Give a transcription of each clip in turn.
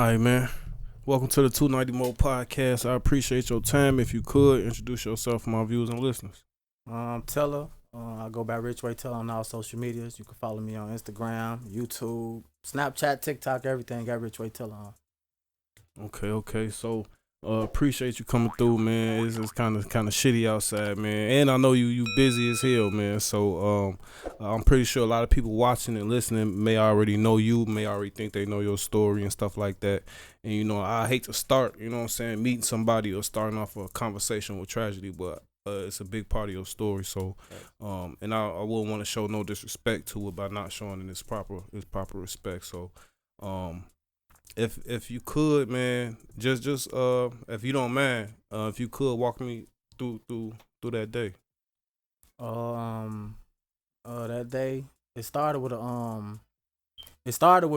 right, man. Welcome to the 290 Moe podcast. I appreciate your time. If you could, introduce yourself to my viewers and listeners. Tilla. I go by RichWay Tilla on all social medias. You can follow me on Instagram, YouTube, Snapchat, TikTok, everything. Got RichWay Tilla on. Okay. So, appreciate you coming through, man. It's kind of shitty outside, man. And I know you busy as hell, man. So, I'm pretty sure a lot of people watching and listening may already know you, may already think they know your story and stuff like that. And, I hate to start, meeting somebody or starting off a conversation with tragedy, but it's a big part of your story. So, and I wouldn't want to show no disrespect to it by not showing it its proper respect. So, if you could, man, just if you don't mind, if you could walk me through that day. That day it started with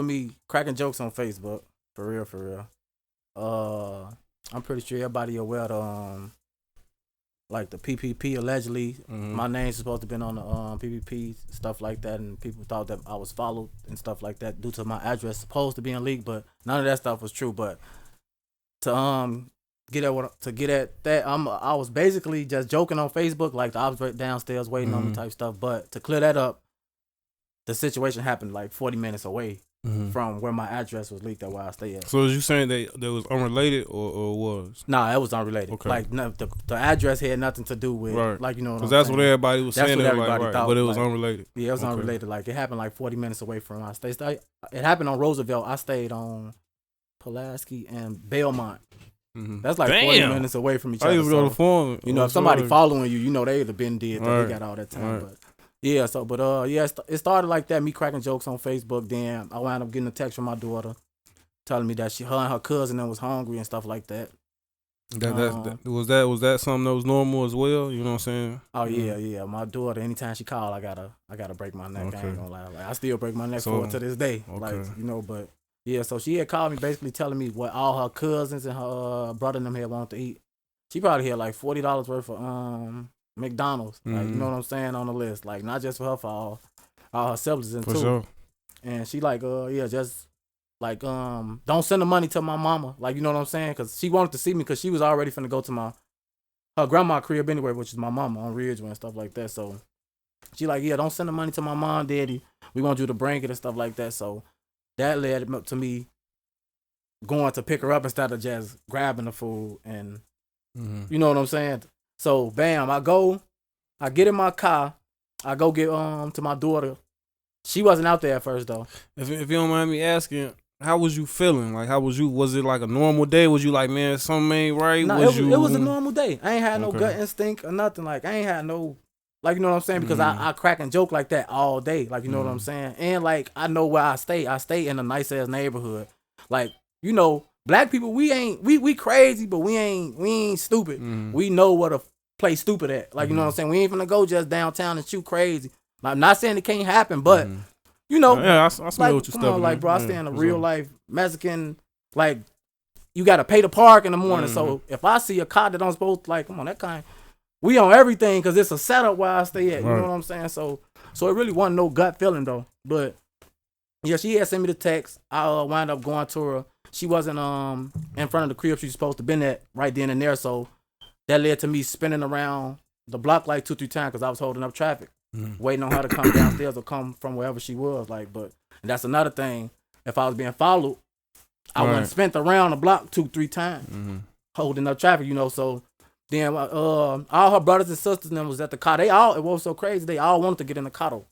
me cracking jokes on Facebook. For real. I'm pretty sure everybody aware of like the PPP allegedly. Mm-hmm. My name's supposed to have been on the PPP, stuff like that, and people thought that I was followed and stuff like that due to my address supposed to be in leaked, but none of that stuff was true. But to get at that, I was basically just joking on Facebook, like I was right downstairs waiting on me type stuff. But to clear that up, the situation happened like 40 minutes away from where my address was leaked at where I stay at. So is you saying that was unrelated or was? Nah, it was unrelated. Okay. Like the address had nothing to do with, right. like, because that's what everybody was saying. That's what everybody thought. But it was unrelated. Yeah, it was unrelated. Like it happened like 40 minutes away from my stay. It happened on Roosevelt. I stayed on Pulaski and Belmont. Mm-hmm. That's like 40 minutes away from each other. I used to go to Foreman. If somebody following you, they either been dead or they got all that time. Right. It started like that, me cracking jokes on Facebook. Then I wound up getting a text from my daughter telling me that her and her cousin was hungry and stuff like that. Was that something that was normal as well? You know what I'm saying? Oh yeah. My daughter, anytime she called, I gotta break my neck. Okay. I ain't gonna lie. Like, I still break my neck for her to this day. Okay. But yeah, so she had called me basically telling me what all her cousins and her brother and them had wanted to eat. She probably had like $40 worth of McDonald's. Like, you know what I'm saying, on the list. Like, not just for her, for all her siblings and for too. Sure. And she like, just like, don't send the money to my mama. Like, you know what I'm saying? Because she wanted to see me because she was already finna go to her grandma's crib anyway, which is my mama on RichWay and stuff like that. So she like, don't send the money to my mom, daddy. We want you to bring it and stuff like that. So that led up to me going to pick her up instead of just grabbing the food. And you know what I'm saying? So bam, I get in my car, I go get to my daughter. She wasn't out there at first though. If you don't mind me asking, how was you feeling? Like, how was you? Was it like a normal day? Was you like, man, something ain't right? No, it was a normal day. I ain't had no gut instinct or nothing. Like, I ain't had no, like, you know what I'm saying? Because I crack and joke like that all day. Like, you know what I'm saying? And like, I know where I stay. I stay in a nice ass neighborhood. Like, black people, we crazy, but we ain't stupid. We know where to play stupid at. Like, you know what I'm saying? We ain't finna go just downtown and shoot crazy. I'm not saying it can't happen, but yeah, I smell like, what you're come on, like, bro, I yeah, stay in a real life Mexican. Like, you gotta pay to park in the morning. So if I see a car that I'm supposed to, like, come on, that kind, we on everything because it's a setup where I stay at. You know what I'm saying? So it really wasn't no gut feeling though. But yeah, she had sent me the text. I wound up going to her. She wasn't in front of the crib she was supposed to been at right then and there. So that led to me spinning around the block like 2-3 times because I was holding up traffic, waiting on her to come downstairs or come from wherever she was. Like, but and that's another thing. If I was being followed, I wouldn't spent around the block 2-3 times holding up traffic. So then all her brothers and sisters and them was at the car. It was so crazy. They all wanted to get in the car though.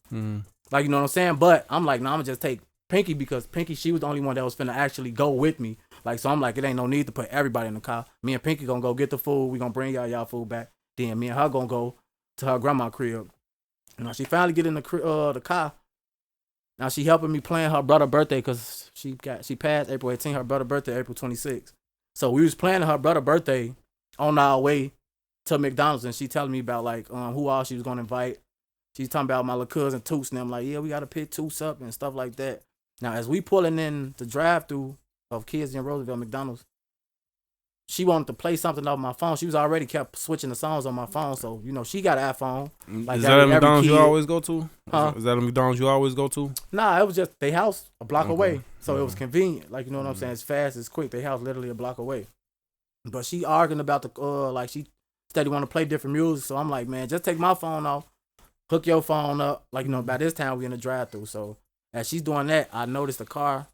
Like, you know what I'm saying? But I'm like, no, I'm gonna just take Pinky because Pinky, she was the only one that was finna actually go with me. Like, so I'm like, it ain't no need to put everybody in the car. Me and Pinky gonna go get the food. We gonna bring y'all food back. Then me and her gonna go to her grandma's crib. Now she finally get in the car. Now she helping me plan her brother's birthday because she passed April 18th. Her brother's birthday April 26th. So we was planning her brother's birthday on our way to McDonald's, and she telling me about like who all she was gonna invite. She's talking about my little cousin Toots, and I'm like, yeah, we gotta pick Toots up and stuff like that. Now as we pulling in the drive-through of Kids in Roosevelt McDonald's, she wanted to play something off my phone. She was already kept switching the songs on my phone, so you know she got an iPhone. Like is that a McDonald's you always go to? Is that a McDonald's you always go to? Nah, it was just their house a block away, so it was convenient. Like you know what I'm saying? It's fast, it's quick. Their house literally a block away. But she arguing about the like she steady want to play different music, so I'm like, man, just take my phone off, hook your phone up. Like you know, by this time we in the drive-through, so as she's doing that, I noticed the car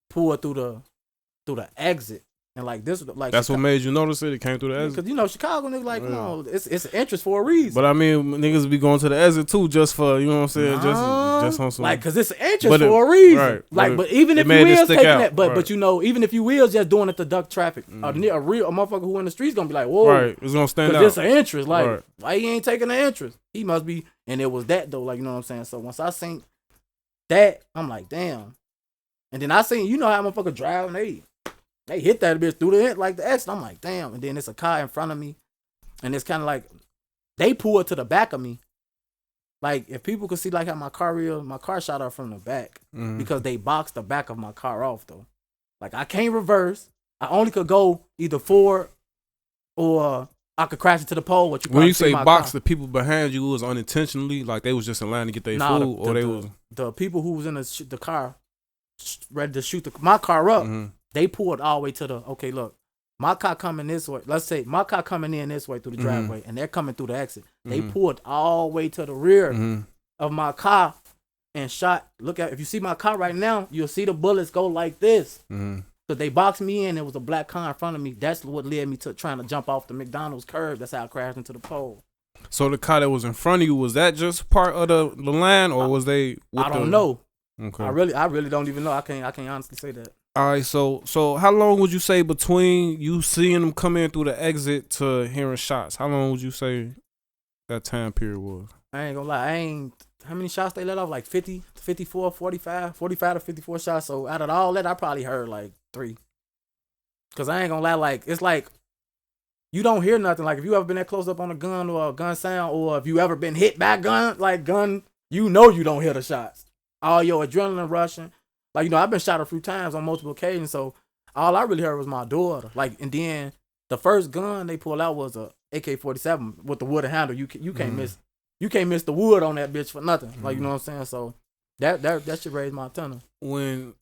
pull through the exit. And like this, like that's what made you notice it. It came through the exit. Because you know Chicago niggas like, no, it's an interest for a reason. But I mean, niggas be going to the exit too, just for you know what I'm saying, just on some like, cause it's an interest for a reason. Right. Like, but even if you is taking that, but you know, even if you is just doing it to duck traffic, a motherfucker who in the streets gonna be like, whoa, right, it's gonna stand out. It's an interest. Like, why he ain't taking the interest? He must be. And it was that though, like you know what I'm saying. So once I seen that, I'm like, damn. And then I seen, you know how motherfucker driving, they hit that bitch through the like the exit. I'm like, damn. And then it's a car in front of me. And it's kind of like, they pulled to the back of me. Like, if people could see like how my car shot off from the back. Because they boxed the back of my car off, though. Like, I can't reverse. I only could go either forward or I could crash into the pole. When you say box, the people behind you was unintentionally? Like, they was just in line to get their food? Or they was... The people who was in the car ready to shoot my car up. They pulled all the way to okay, look, my car coming this way. Let's say my car coming in this way through the driveway, and they're coming through the exit. They pulled all the way to the rear of my car and shot. Look at, if you see my car right now, you'll see the bullets go like this. So they boxed me in. It was a black car in front of me. That's what led me to trying to jump off the McDonald's curb. That's how I crashed into the pole. So the car that was in front of you, was that just part of the line, or was they? I don't know. Okay. I really don't even know. I can't honestly say that. All right, so how long would you say between you seeing them come in through the exit to hearing shots? How long would you say that time period was? I ain't gonna lie. How many shots they let off? Like 50, 54, 45 to 54 shots. So out of all that, I probably heard like 3. Cause I ain't gonna lie, like it's like you don't hear nothing. Like if you ever been that close up on a gun or a gun sound, or if you ever been hit by a gun, you know you don't hear the shots. All your adrenaline rushing. Like, you know, I've been shot a few times on multiple occasions, so all I really heard was my daughter. Like, and then the first gun they pulled out was a AK-47 with the wooden handle. You can't miss the wood on that bitch for nothing. Like, you know what I'm saying? So that should raise my antenna. When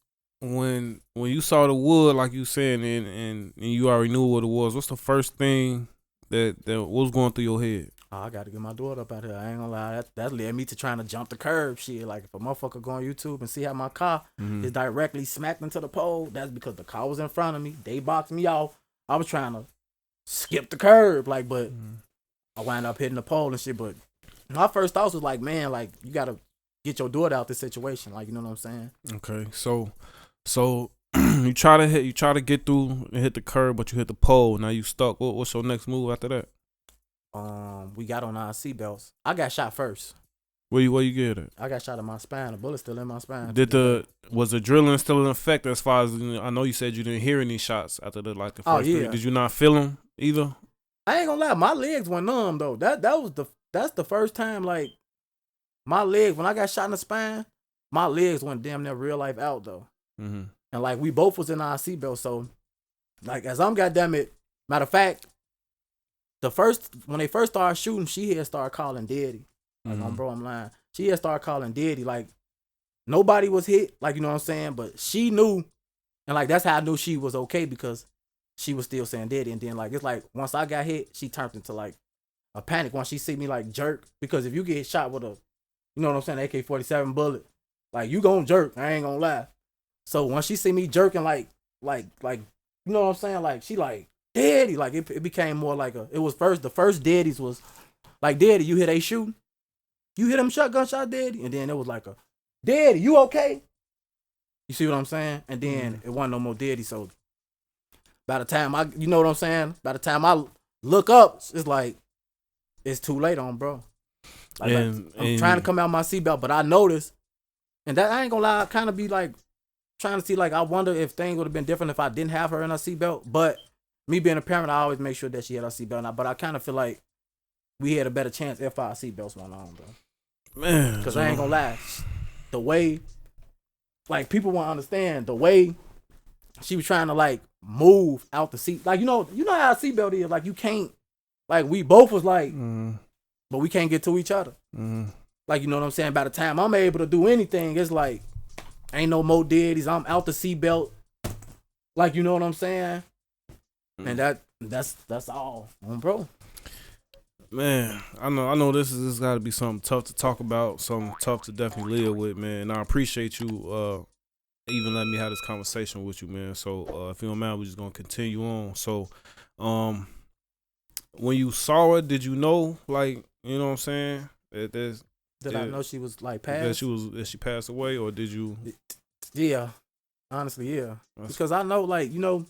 you saw the wood, like you said, and you already knew what it was, what's the first thing that was going through your head? Oh, I got to get my daughter up out here. I ain't gonna lie. That led me to trying to jump the curb. Shit, like if a motherfucker go on YouTube and see how my car is directly smacked into the pole, that's because the car was in front of me. They boxed me off. I was trying to skip the curb, like, but I wound up hitting the pole and shit. But my first thoughts was like, man, like you gotta get your daughter out this situation. Like, you know what I'm saying? Okay, so you try to get through and hit the curb, but you hit the pole. Now you stuck. What's your next move after that? We got on our seatbelts. I got shot first. Where you get it? I got shot in my spine. The bullet's still in my spine. Was the drilling still in effect? As far as I know, you said you didn't hear any shots after the first three. Did you not feel them either? I ain't gonna lie, my legs went numb though. That's the first time like my legs, when I got shot in the spine, my legs went damn near real life out though. And like we both was in our seatbelt, so like as I'm goddamn it. Matter of fact. When they first started shooting, she had started calling Daddy. Like, bro, I'm lying. She had started calling Daddy. Like, nobody was hit. Like, you know what I'm saying? But she knew. And, like, that's how I knew she was okay because she was still saying Daddy. And then, like, it's like, once I got hit, she turned into, like, a panic once she see me, like, jerk. Because if you get shot with a, you know what I'm saying, AK-47 bullet, like, you gonna jerk. I ain't gonna lie. So, when she see me jerking, like, you know what I'm saying? Like, she, like, Daddy, like it became more like the first daddies was like, Daddy, you hear they shooting? You hear them shotgun shot, Daddy? And then it was like a, Daddy, you okay? You see what I'm saying? And then it wasn't no more Daddy. So by the time you know what I'm saying? By the time I look up, it's like, it's too late on, bro. Like, I'm trying to come out my seatbelt, but I noticed, and that I ain't gonna lie, I kind of be like, trying to see, like, I wonder if things would have been different if I didn't have her in her seatbelt, but me being a parent, I always make sure that she had her seatbelt. But I kind of feel like we had a better chance if our seatbelts went on, bro. Man. Because I ain't going to lie. The way, like, people won't understand the way she was trying to like move out the seat. Like, you know how a seatbelt is. Like, you can't, like, we both was like, but we can't get to each other. Like, you know what I'm saying? By the time I'm able to do anything, it's like, ain't no more daddies. I'm out the seatbelt. Like, you know what I'm saying? And that's all, bro. Man, I know this got to be something tough to talk about, something tough to definitely live with, man. And I appreciate you even letting me have this conversation with you, man. So if you don't mind, we're just gonna continue on. So, when you saw it, did you know, like, you know what I'm saying? Did I know she was like passed? That she passed away, or did you? Yeah, honestly, yeah. Because I know, like, you know,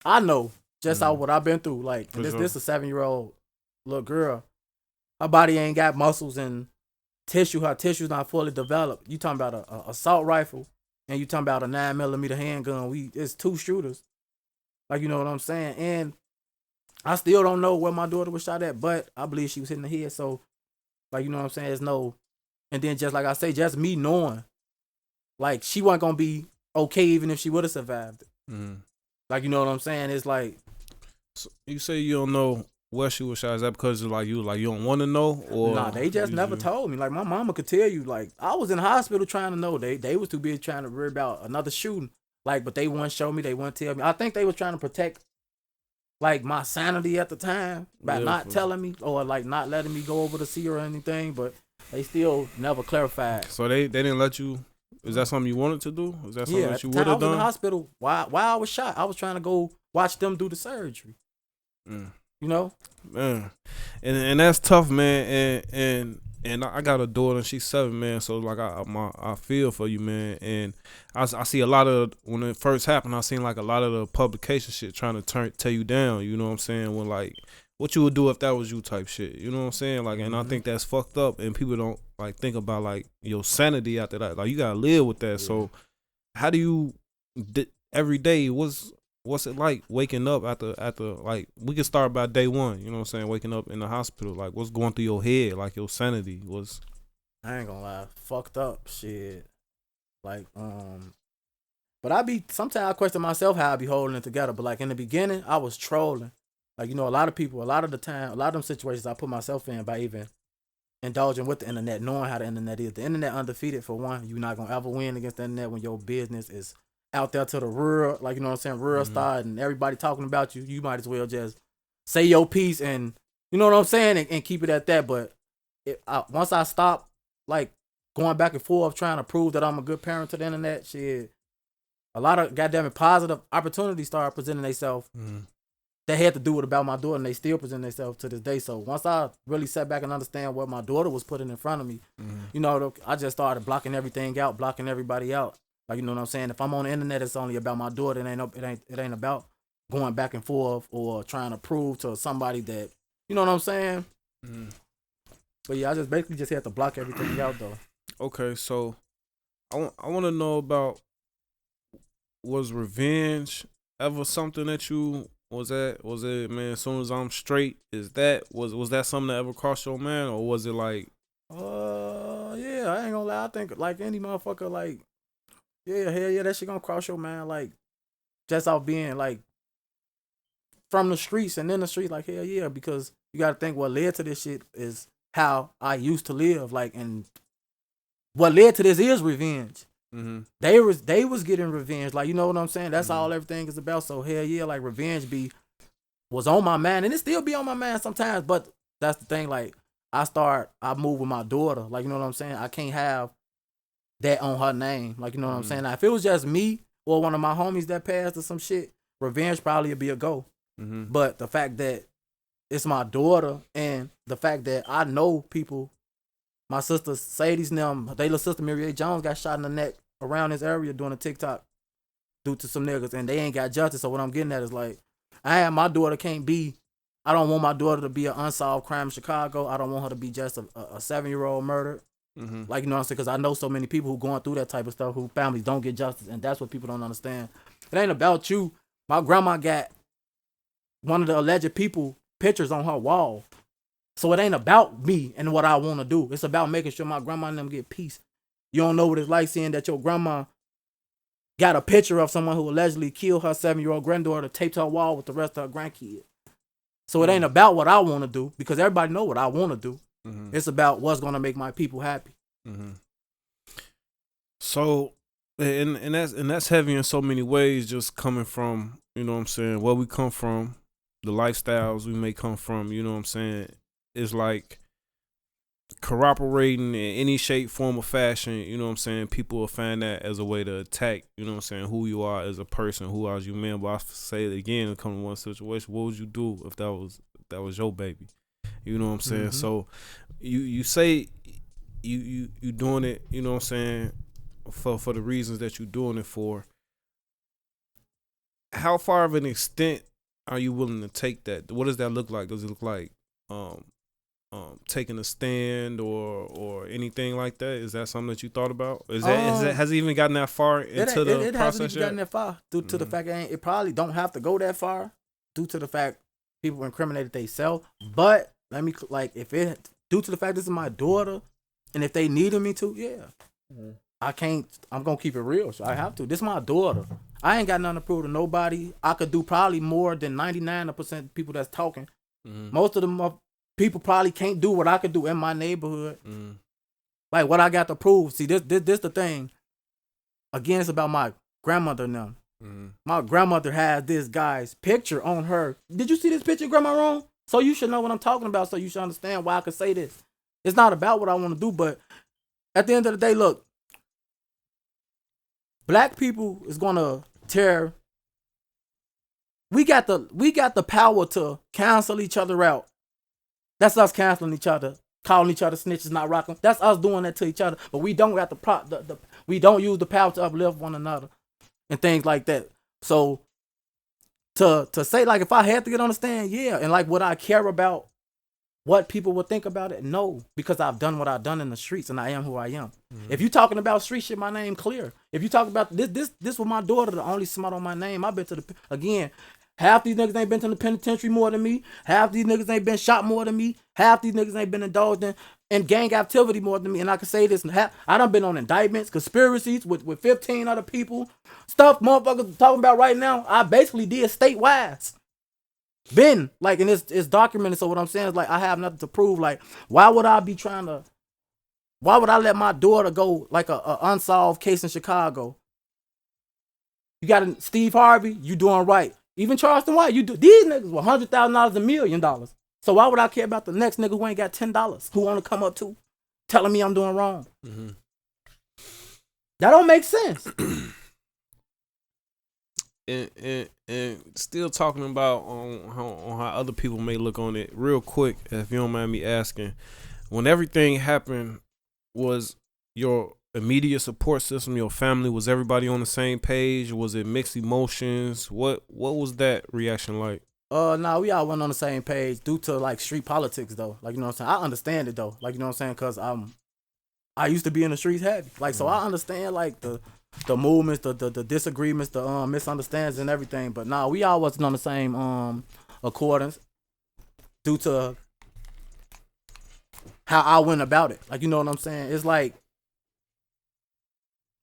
I know just how what I've been through. Like, and this a 7-year-old little girl. Her body ain't got muscles and tissue. Her tissue's not fully developed. You talking about a assault rifle, and you talking about a 9mm handgun. It's 2 shooters. Like, you know what I'm saying? And I still don't know where my daughter was shot at, but I believe she was hit in the head. So, like, you know what I'm saying? There's no, and then just like I say, just me knowing, like, she wasn't gonna be okay even if she would have survived it. Like, you know what I'm saying? It's like, so you say you don't know where she was shot. Is that because you don't want to know, or nah? They just never told me. Like, my mama could tell you. Like, I was in the hospital trying to know. They was too busy trying to worry about another shooting. Like, but they wouldn't show me. They wouldn't tell me. I think they was trying to protect, like, my sanity at the time by not telling me, or like not letting me go over to see her or anything. But they still never clarified. So they didn't let you. Is that something you wanted to do? Is that something that you would have done? I was in the hospital while I was shot. I was trying to go watch them do the surgery. You know, man, and that's tough, man. And I got a daughter, and she's 7, man. So like I feel for you, man. And I see a lot of, when it first happened, I seen like a lot of the publication shit trying to tear you down. You know what I'm saying? When like, what you would do if that was you type shit. You know what I'm saying? Like, and I think that's fucked up, and people don't like think about like your sanity after that. Like, you gotta live with that. Yeah. So how do you every day? What's it like waking up after like, we can start by day one, you know what I'm saying, waking up in the hospital, like, what's going through your head, like your sanity was? I ain't gonna lie, fucked up shit. Like, but sometimes I question myself how I be holding it together. But like in the beginning, I was trolling. Like, you know, a lot of them situations I put myself in by even indulging with the internet, knowing how the internet is. The internet undefeated for one. You're not gonna ever win against the internet when your business is out there to the real, like, you know what I'm saying, real star, and everybody talking about you. You might as well just say your piece and, you know what I'm saying, and keep it at that. But once I stopped, like, going back and forth trying to prove that I'm a good parent to the internet, shit, a lot of goddamn positive opportunities started presenting themselves. They had to do it about my daughter, and they still present themselves to this day. So once I really sat back and understand what my daughter was putting in front of me, you know, I just started blocking everything out, blocking everybody out. Like, you know what I'm saying? If I'm on the internet, it's only about my daughter. It ain't about going back and forth or trying to prove to somebody that, you know what I'm saying? But yeah, I just basically had to block everything out though. Okay, so I want to know about, was revenge ever something that you was it, man, as soon as I'm straight, was that something that ever crossed your mind, or was it like, yeah, I ain't gonna lie, I think like any motherfucker, like, yeah, hell yeah, that shit gonna cross your mind, like, just off being, like, from the streets and in the street, like, hell yeah, because you gotta think what led to this shit is how I used to live, like, and what led to this is revenge. They was getting revenge, like, you know what I'm saying? That's all everything is about. So hell yeah, like, revenge was on my mind, and it still be on my mind sometimes. But that's the thing, like, I move with my daughter, like, you know what I'm saying? I can't have that on her name, like, you know what I'm saying? Now, if it was just me or one of my homies that passed or some shit, revenge probably would be a go. But the fact that it's my daughter, and the fact that I know people, my sister Sadie's them, they little sister Mary A. Jones got shot in the neck around this area doing a TikTok due to some niggas, and they ain't got justice. So what I'm getting at is, like, I don't want my daughter to be an unsolved crime in Chicago. I don't want her to be just a 7-year-old murdered. Like, you know what I'm saying? Because I know so many people who going through that type of stuff, who families don't get justice, and that's what people don't understand. It ain't about you. My grandma got one of the alleged people pictures on her wall. So it ain't about me and what I want to do. It's about making sure my grandma and them get peace. You don't know what it's like seeing that your grandma got a picture of someone who allegedly killed her 7-year-old granddaughter, taped her wall with the rest of her grandkids. So it ain't about what I want to do, because everybody know what I want to do. It's about what's gonna make my people happy. So, and that's heavy in so many ways. Just coming from, you know what I'm saying, where we come from, the lifestyles we may come from. You know what I'm saying. It's like corroborating in any shape, form, or fashion. You know what I'm saying. People will find that as a way to attack. You know what I'm saying. Who you are as a person, who are you, man. But I say it again, it come to one situation. What would you do if that was your baby? You know what I'm saying. So, you say you doing it. You know what I'm saying. For the reasons that you're doing it for. How far of an extent are you willing to take that? What does that look like? Does it look like taking a stand or anything like that? Is that something that you thought about? Has it even gotten that far into the process? It hasn't even gotten that far due to the fact it probably don't have to go that far due to the fact people incriminated themselves. But let me if it due to the fact this is my daughter, and if they needed me to, I can't. I'm gonna keep it real. So I have to. This is my daughter. I ain't got nothing to prove to nobody. I could do probably more than 99% of people that's talking. Most of them people probably can't do what I could do in my neighborhood. Like what I got to prove. See, this the thing. Again, it's about my grandmother now. My grandmother has this guy's picture on her. Did you see this picture, Grandma Ron? So you should know what I'm talking about. So you should understand why I could say this. It's not about what I want to do, but at the end of the day, look. Black people is gonna tear. We got the power to cancel each other out. That's us canceling each other, calling each other snitches, not rocking. That's us doing that to each other. But we don't got we don't use the power to uplift one another and things like that. So to say if I had to get on the stand, and would I care about what people would think about it? No, because I've done what I've done in the streets, and I am who I am. If you talking about street shit, my name clear. If you talk about this was my daughter, the only smut on my name. I've been to half these niggas ain't been to the penitentiary more than me. Half these niggas ain't been shot more than me. Half these niggas ain't been indulged in gang activity more than me. And I can say this, I done been on indictments, conspiracies with 15 other people. Stuff motherfuckers talking about right now, I basically did statewide. And it's documented. So what I'm saying is I have nothing to prove. Why would I let my daughter go a unsolved case in Chicago? You got Steve Harvey, you doing right. Even Charleston White, these niggas were $100,000, $1 million. So why would I care about the next nigga who ain't got $10 who want to come up to telling me I'm doing wrong? That don't make sense. And still talking about on how other people may look on it real quick, if you don't mind me asking, when everything happened, was your immediate support system, your family, was everybody on the same page? Was it mixed emotions? What was that reaction like? No, we all went on the same page due to street politics though. You know what I'm saying? I understand it though. You know what I'm saying? Cause I used to be in the streets heavy. So I understand the movements, the disagreements, the misunderstandings and everything. But nah, we all wasn't on the same accordance due to how I went about it. You know what I'm saying? It's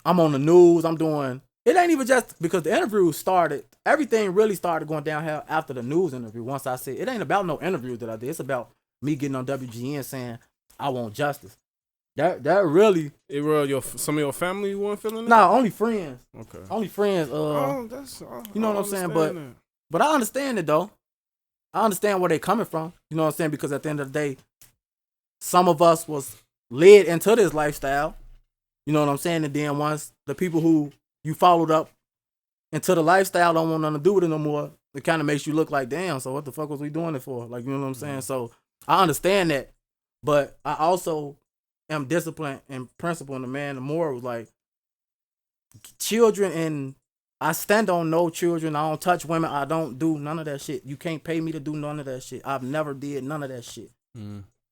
I'm on the news, I'm doing it ain't even just because the interview started, everything really started going downhill after the news interview. Once I said it ain't about no interview that I did, it's about me getting on WGN saying I want justice. That really some of your family weren't feeling it? Nah, only friends. Okay. Only friends. You know what I'm saying? But I understand it though. I understand where they coming from. You know what I'm saying? Because at the end of the day, some of us was led into this lifestyle. You know what I'm saying? And then once the people who you followed up into the lifestyle don't want nothing to do with it no more, it kind of makes you look like, damn, so what the fuck was we doing it for? You know what I'm saying? So I understand that, but I also am disciplined and principled and a man of morals. Children, and I stand on no children. I don't touch women. I don't do none of that shit. You can't pay me to do none of that shit. I've never did none of that shit.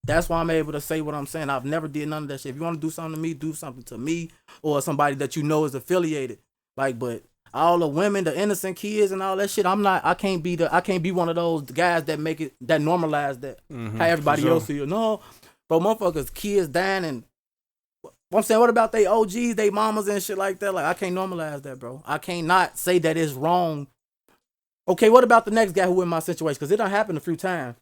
That's why I'm able to say what I'm saying. I've never did none of that shit. If you want to do something to me, do something to me or somebody that you know is affiliated. But all the women, the innocent kids and all that shit, I can't be one of those guys that make it, that normalize that. How everybody else feel. No, but motherfuckers, kids dying and I'm saying, what about they OGs, they mamas and shit like that? Like, I can't normalize that, bro. I can't not say that it's wrong. Okay, what about the next guy who in my situation? Because it done happened a few times.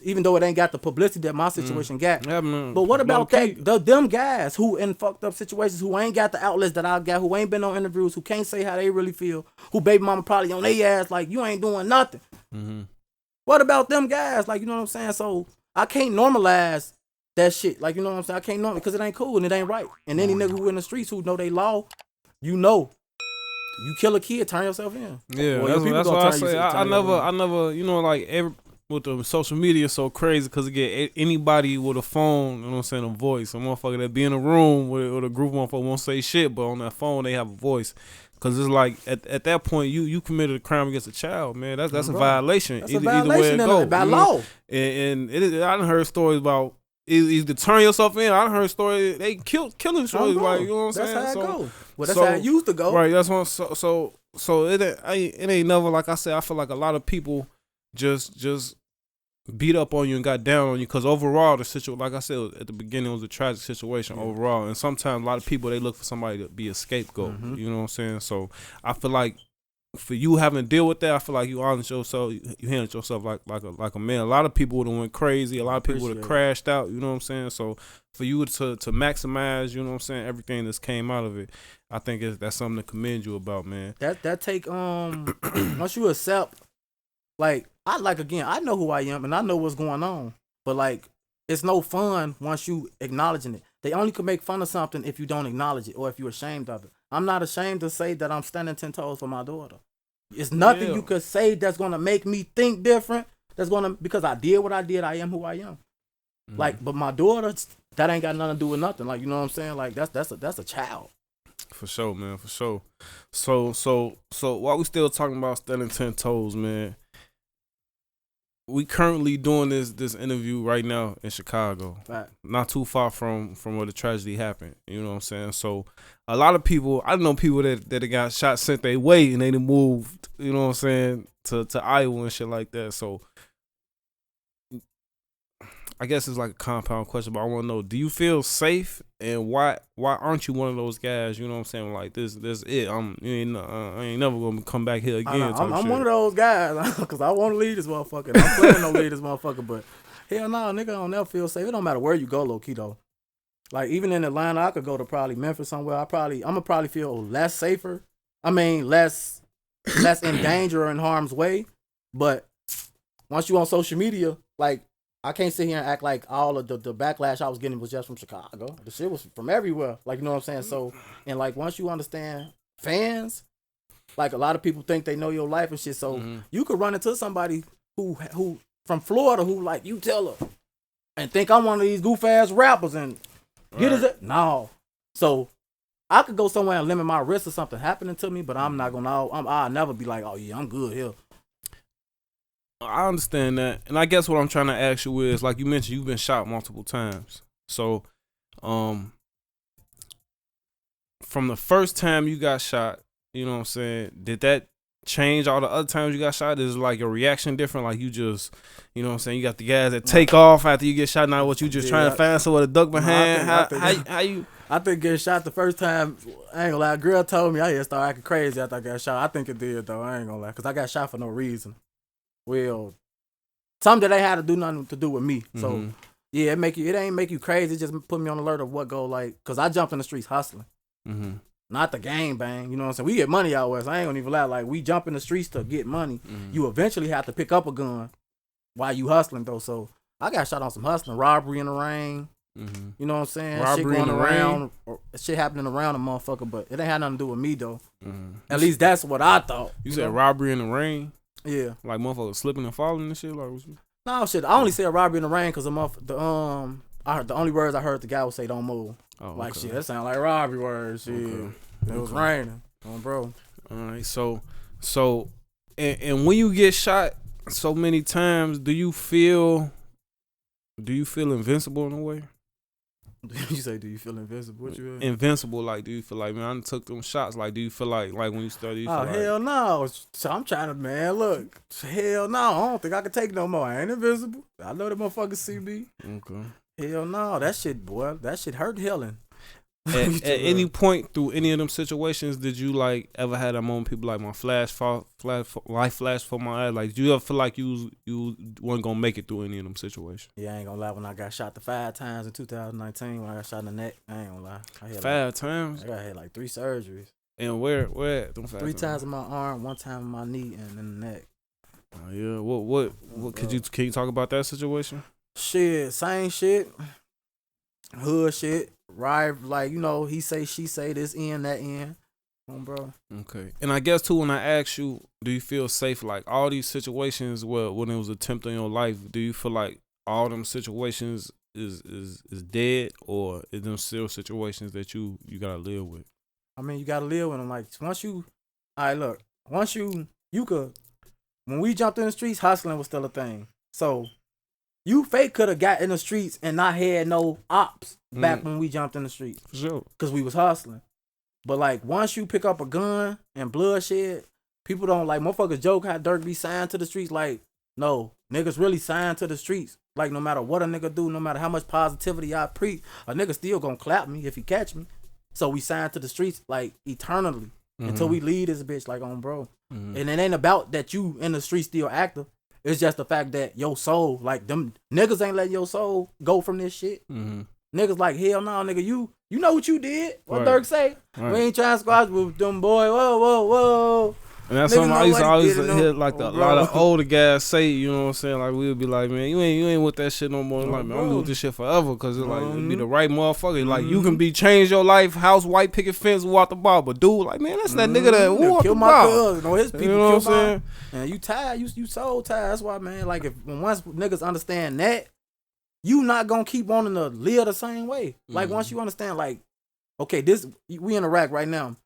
Even though it ain't got the publicity that my situation got. Yeah, man. But what about them guys who in fucked up situations, who ain't got the outlets that I got, who ain't been on interviews, who can't say how they really feel, who baby mama probably on their ass like, you ain't doing nothing. Mm-hmm. What about them guys? Like, you know what I'm saying? So I can't normalize that shit. Like, you know what I'm saying? I can't normalize because it ain't cool and it ain't right. And any nigga who in the streets who know they law, you know. You kill a kid, turn yourself in. Yeah, that's what I say. I never, you know, like with the social media so crazy because it get anybody with a phone, you know what I'm saying, a voice. A motherfucker that be in a room with a group of motherfuckers won't say shit, but on that phone they have a voice. Because it's like at that point you committed a crime against a child, man. That's a violation. That's a violation either way it go, by law. And I done heard stories about either turn yourself in. I done heard stories they killing stories, like, you know what I'm saying. That's how it goes. Well, that's how it used to go. Right. That's what. So it ain't never, like I said. I feel like a lot of people just beat up on you and got down on you because overall the situation, like I said at the beginning, it was a tragic situation overall. And sometimes a lot of people, they look for somebody to be a scapegoat. Mm-hmm. You know what I'm saying? So I feel like for you having to deal with that, I feel like you honest yourself, you handled yourself like a man. A lot of people would have went crazy. A lot of people would have crashed out. You know what I'm saying? So for you to maximize, you know what I'm saying, everything that's came out of it, I think that's something to commend you about, man. That take once you accept, like I know who I am and I know what's going on, but like it's no fun once you acknowledging it. They only can make fun of something if you don't acknowledge it or if you're ashamed of it. I'm not ashamed to say that I'm standing 10 toes for my daughter. It's nothing you could say that's gonna make me think different. Because I did what I did. I am who I am. Mm-hmm. Like, but my daughter, that ain't got nothing to do with nothing. Like, you know what I'm saying? Like that's a child. For sure, man. For sure. So while we still talking about standing 10 toes, man, we currently doing this interview right now in Chicago. Right. Not too far from where the tragedy happened. You know what I'm saying? So a lot of people, I know people that got shot sent their way and they done moved, you know what I'm saying, to Iowa and shit like that. So I guess it's like a compound question, but I want to know, do you feel safe, and why aren't you one of those guys, you know what I'm saying, like this it, I ain't never going to come back here again. I'm one of those guys, because I want to leave this motherfucker. I'm planning on leave this motherfucker, but hell no, nigga, I don't never feel safe. It don't matter where you go, low key, though. Like, even in Atlanta, I could go to probably Memphis somewhere. I'm going to probably feel less safer. I mean, less in danger or in harm's way. But once you on social media, like, I can't sit here and act like all of the backlash I was getting was just from Chicago. The shit was from everywhere. Like, you know what I'm saying? So, and like, once you understand fans, like, a lot of people think they know your life and shit. So you could run into somebody who from Florida who, like, you tell her and think I'm one of these goof ass rappers and get it. No. So I could go somewhere and limit my risk of something happening to me, but I'm not gonna. I'll never be like, oh yeah, I'm good here. I understand that, and I guess what I'm trying to ask you is, like you mentioned, you've been shot multiple times. So, from the first time you got shot, you know what I'm saying, did that change all the other times you got shot? Is like your reaction different? Like, you just, you know what I'm saying, you got the guys that take off after you get shot. Now what, you just trying to find somewhere to duck behind? How you? I think getting shot the first time, I ain't gonna lie, a girl told me I just started acting crazy after I got shot. I think it did though. I ain't gonna lie, cause I got shot for no reason. Well, something that they had to do nothing to do with me. So yeah, it ain't make you crazy. It just put me on alert of what go, like, cause I jumped in the streets hustling, not the gang bang. You know what I'm saying? We get money out west. I ain't gonna even lie. Like, we jump in the streets to get money. You eventually have to pick up a gun while you hustling though. So I got shot on some hustling, robbery in the rain. You know what I'm saying? Robbery shit going around, shit happening around a motherfucker, but it ain't had nothing to do with me though. At least that's what I thought. You said robbery in the rain? Yeah. Like motherfuckers slipping and falling and shit? Like, no shit. I only said robbery in the rain because I heard the only words I heard the guy would say, "Don't move." Oh, like, okay. Shit, that sound like robbery words. Shit, it was raining, bro. All right, so and when you get shot so many times, do you feel invincible in a way? You say, do you feel invincible? What you mean? Invincible, like, do you feel like, man, I took them shots? Like, do you feel like when you started? Hell no! So I'm trying to, man. Look, hell no! I don't think I can take no more. I ain't invincible. I know the motherfuckers see me. Okay. Hell no! That shit, boy. That shit hurt healing. At any point through any of them situations, did you like ever had a moment people like my life flash for my eyes? Like, do you ever feel like you weren't gonna make it through any of them situations? Yeah, I ain't gonna lie. When I got shot 5 times in 2019, when I got shot in the neck, I ain't gonna lie. I had 5 times? I had like 3 surgeries. And where at them 3 times in my arm, 1 time in my knee, and in the neck. Oh yeah. What can you talk about that situation? Shit, same shit. Hood shit. Right, like, you know, he say, she say, this end, that end. Bro. Okay. And I guess too, when I ask you, do you feel safe? Like all these situations where when it was a attempt on your life, do you feel like all them situations is dead, or is them still situations that you gotta live with? I mean, you gotta live with them. Like once you could, when we jumped in the streets, hustling was still a thing. So you fake could have got in the streets and not had no ops back when we jumped in the streets. For sure. Because we was hustling. But like once you pick up a gun and bloodshed, people don't like, motherfuckers joke how Dirk be signed to the streets. Like, no, niggas really signed to the streets. Like no matter what a nigga do, no matter how much positivity I preach, a nigga still gonna clap me if he catch me. So we signed to the streets like eternally until we leave this bitch, like on bro. And it ain't about that you in the streets still active. It's just the fact that your soul, like them niggas ain't letting your soul go from this shit. Niggas like, hell no, nigga, you know what you did. What Dirk say? We ain't trying to squash with them boy. Whoa. And that's something I used to always hear like a lot of older guys say, you know what I'm saying? Like we'll be like, man, you ain't with that shit no more. Like, man, I'm gonna do this shit forever, cause it's like it be the right motherfucker. Like you can change your life, house white picket fence, walk the bar, but dude, like man, that's that nigga that walk the bar. Cousin, his people, you know what I'm saying? And you tired, you so tired. That's why, man. Like once niggas understand that, you not gonna keep wanting to live the same way. Like once you understand, like, okay, we in Iraq right now.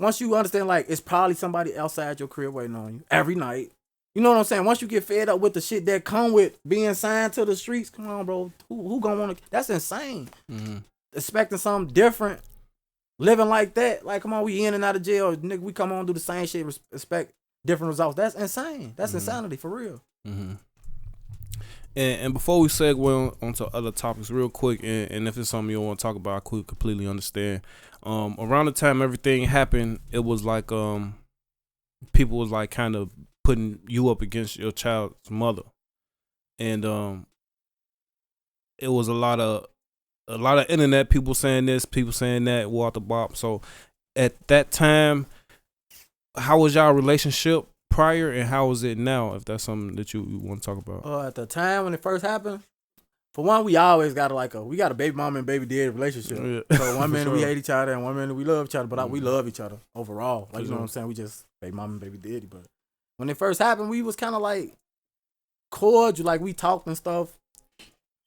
Once you understand, like, it's probably somebody outside your crib waiting on you every night. You know what I'm saying? Once you get fed up with the shit that come with being signed to the streets, come on, bro. Who gonna want to? That's insane. Expecting something different, living like that. Like, come on, we in and out of jail. Nigga, we come on, do the same shit, expect different results. That's insane. That's insanity, for real. And before we segue onto other topics real quick, and if it's something you don't want to talk about, I could completely understand. Around the time everything happened, it was like people was like kind of putting you up against your child's mother, and it was a lot of internet people saying this, people saying that, Walter Bob. So at that time, how was y'all relationship prior, and how is it now, if that's something that you want to talk about? At the time when it first happened, for one, we always got we got a baby mama and baby daddy relationship. Yeah. So one minute we hate each other and one minute we love each other, but we love each other overall. Like, you know what I'm saying? We just baby mama and baby daddy. But when it first happened, we was kind of like cordial, like we talked and stuff.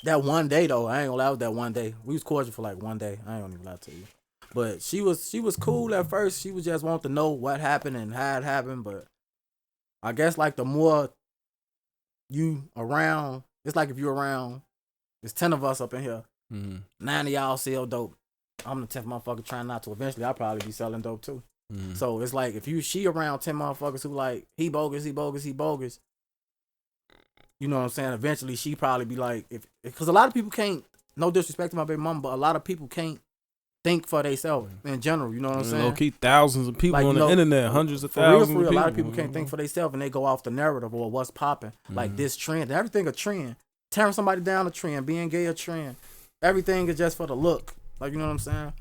That one day though, I ain't gonna lie, it was that one day. We was cordial for like one day. I ain't gonna even lie to you. But she was cool at first. She was just wanting to know what happened and how it happened, but I guess like the more you around, it's like if you're around, there's 10 of us up in here. 9 of y'all sell dope. I'm the 10th motherfucker trying not to. Eventually, I'll probably be selling dope too. So it's like if she around 10 motherfuckers who like, he bogus. You know what I'm saying? Eventually, she probably be like, because a lot of people can't, no disrespect to my baby mama, but a lot of people can't think for themselves in general. You know what I'm saying? Low-key, thousands of people like, on the internet, hundreds of thousands of people. A lot of people can't think for themselves, and they go off the narrative or what's popping. Like this trend, everything a trend. Tearing somebody down a trend, being gay a trend. Everything is just for the look. Like, you know what I'm saying?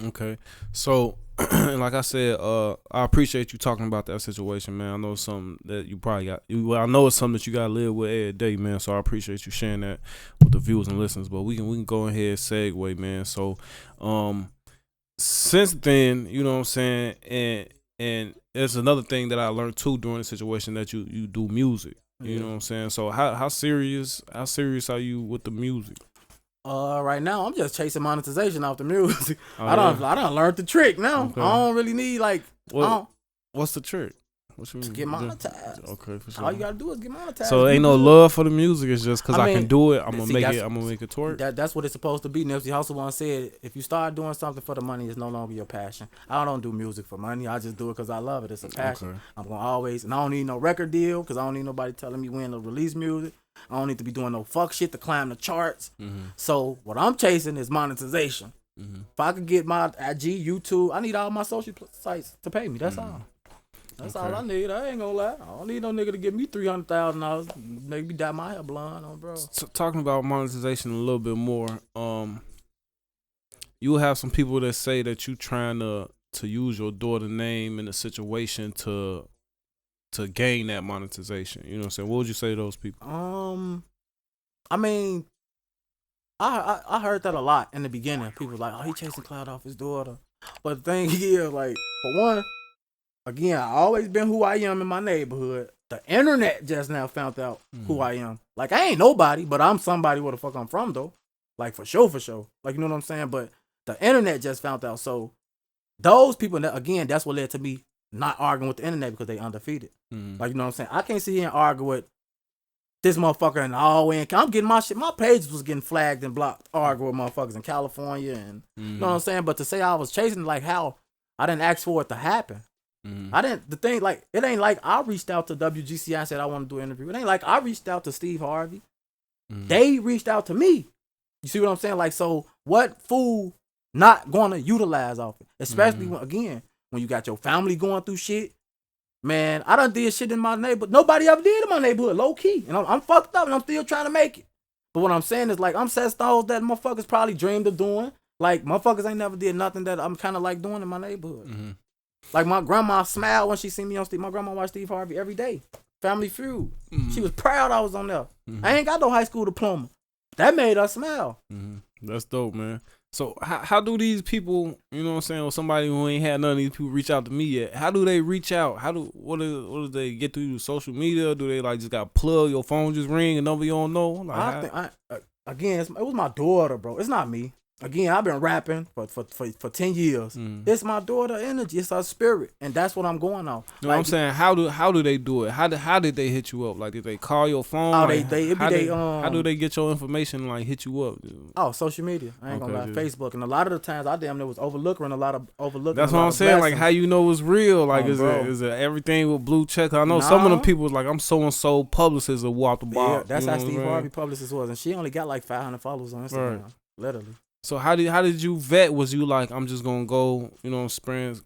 Okay. So, like I said, I appreciate you talking about that situation, man. I know it's something that you probably got. I know it's something that you got to live with every day, man. So I appreciate you sharing that with the viewers and listeners. But we can go ahead and segue, man. So, since then, you know what I'm saying, and it's another thing that I learned too during the situation that you do music. You know what I'm saying? So how serious are you with the music? Right now I'm just chasing monetization off the music. I done learned the trick now. Okay. I don't really need like what's the trick? What you To mean? get monetized. Okay, for sure. All you gotta do is get monetized. So ain't no love for the music. It's just because I can do it. I'm gonna make it twerk. That's what it's supposed to be. Nipsey Hussle once said, if you start doing something for the money, it's no longer your passion. I don't do music for money. I just do it because I love it. It's a passion. Okay. I'm gonna always, and I don't need no record deal because I don't need nobody telling me when to release music. I don't need to be doing no fuck shit to climb the charts. So what I'm chasing is monetization. If I could get my IG, YouTube, I need all my social sites to pay me. That's all. That's all I need. I ain't gonna lie. I don't need no nigga to give me $300,000. Make me dye my hair blonde, bro. So, talking about monetization a little bit more, you will have some people that say that you trying to use your daughter name in a situation to gain that monetization. You know what I'm saying? What would you say to those people? I mean, I heard that a lot in the beginning. People like, oh, he chasing clout off his daughter. But the thing is, like, for one, again, I always been who I am in my neighborhood. The internet just now found out who I am. Like, I ain't nobody, but I'm somebody where the fuck I'm from, though. Like, for sure. Like, you know what I'm saying? But the internet just found out. So, those people, again, that's what led to me not arguing with the internet because they undefeated. Like, you know what I'm saying? I can't sit here and argue with this motherfucker and all in. I'm getting my shit. My page was getting flagged and blocked, arguing with motherfuckers in California. And you know what I'm saying? But to say I was chasing, like, how I didn't ask for it to happen. The thing, like, it ain't like I reached out to WGCI and said I want to do an interview. It ain't like I reached out to Steve Harvey. They reached out to me. You see what I'm saying? Like, so what fool not going to utilize off it? Especially when you got your family going through shit. Man, I done did shit in my neighborhood. Nobody ever did in my neighborhood, low key. And I'm fucked up and I'm still trying to make it. But what I'm saying is, like, I'm set stones that motherfuckers probably dreamed of doing. Like, motherfuckers ain't never did nothing that I'm kind of like doing in my neighborhood. Like, my grandma smiled when she seen me on Steve. My grandma watched Steve Harvey every day. Family Feud. She was proud I was on there. I ain't got no high school diploma. That made her smile. That's dope, man. So how do these people, you know what I'm saying, or somebody who ain't had none of these people reach out to me yet? How do they reach out? What do they get through social media? Do they like just got plug, your phone just ring and nobody you don't know? Like, again, it was my daughter, bro. It's not me. Again, I've been rapping for 10 years. It's my daughter energy. It's her spirit. And that's what I'm going on. You know what I'm saying? How do they do it? How did they hit you up? Like, did they call your phone? Oh, like, how do they they get your information, like, hit you up? Oh, social media. I ain't gonna lie. Facebook. And a lot of the times I damn near was overlooking. That's what I'm saying. Like, how you know it's real? Like, is it everything with blue check? I know some of them people was like, I'm so-and-so publicist or walk the bar. Yeah, that's how Steve Harvey publicist was. And she only got like 500 followers on Instagram. Right. Literally. So how did you vet? Was you like, I'm just gonna go, you know,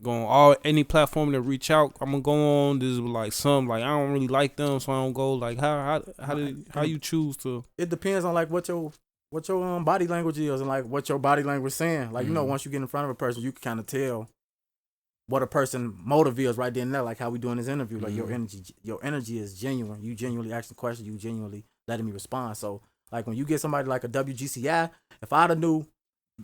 going any platform that reach out, I'm gonna go on? This is like some, like, I don't really like them, so I don't go. Like, how you choose to? It depends on like what your body language is and like what your body language saying. Like, you know, once you get in front of a person, you can kind of tell what a person motive is right then and there. Like how we doing this interview. Like your energy is genuine. You genuinely asking questions. You genuinely letting me respond. So like when you get somebody like a WGCI, if I'd have knew.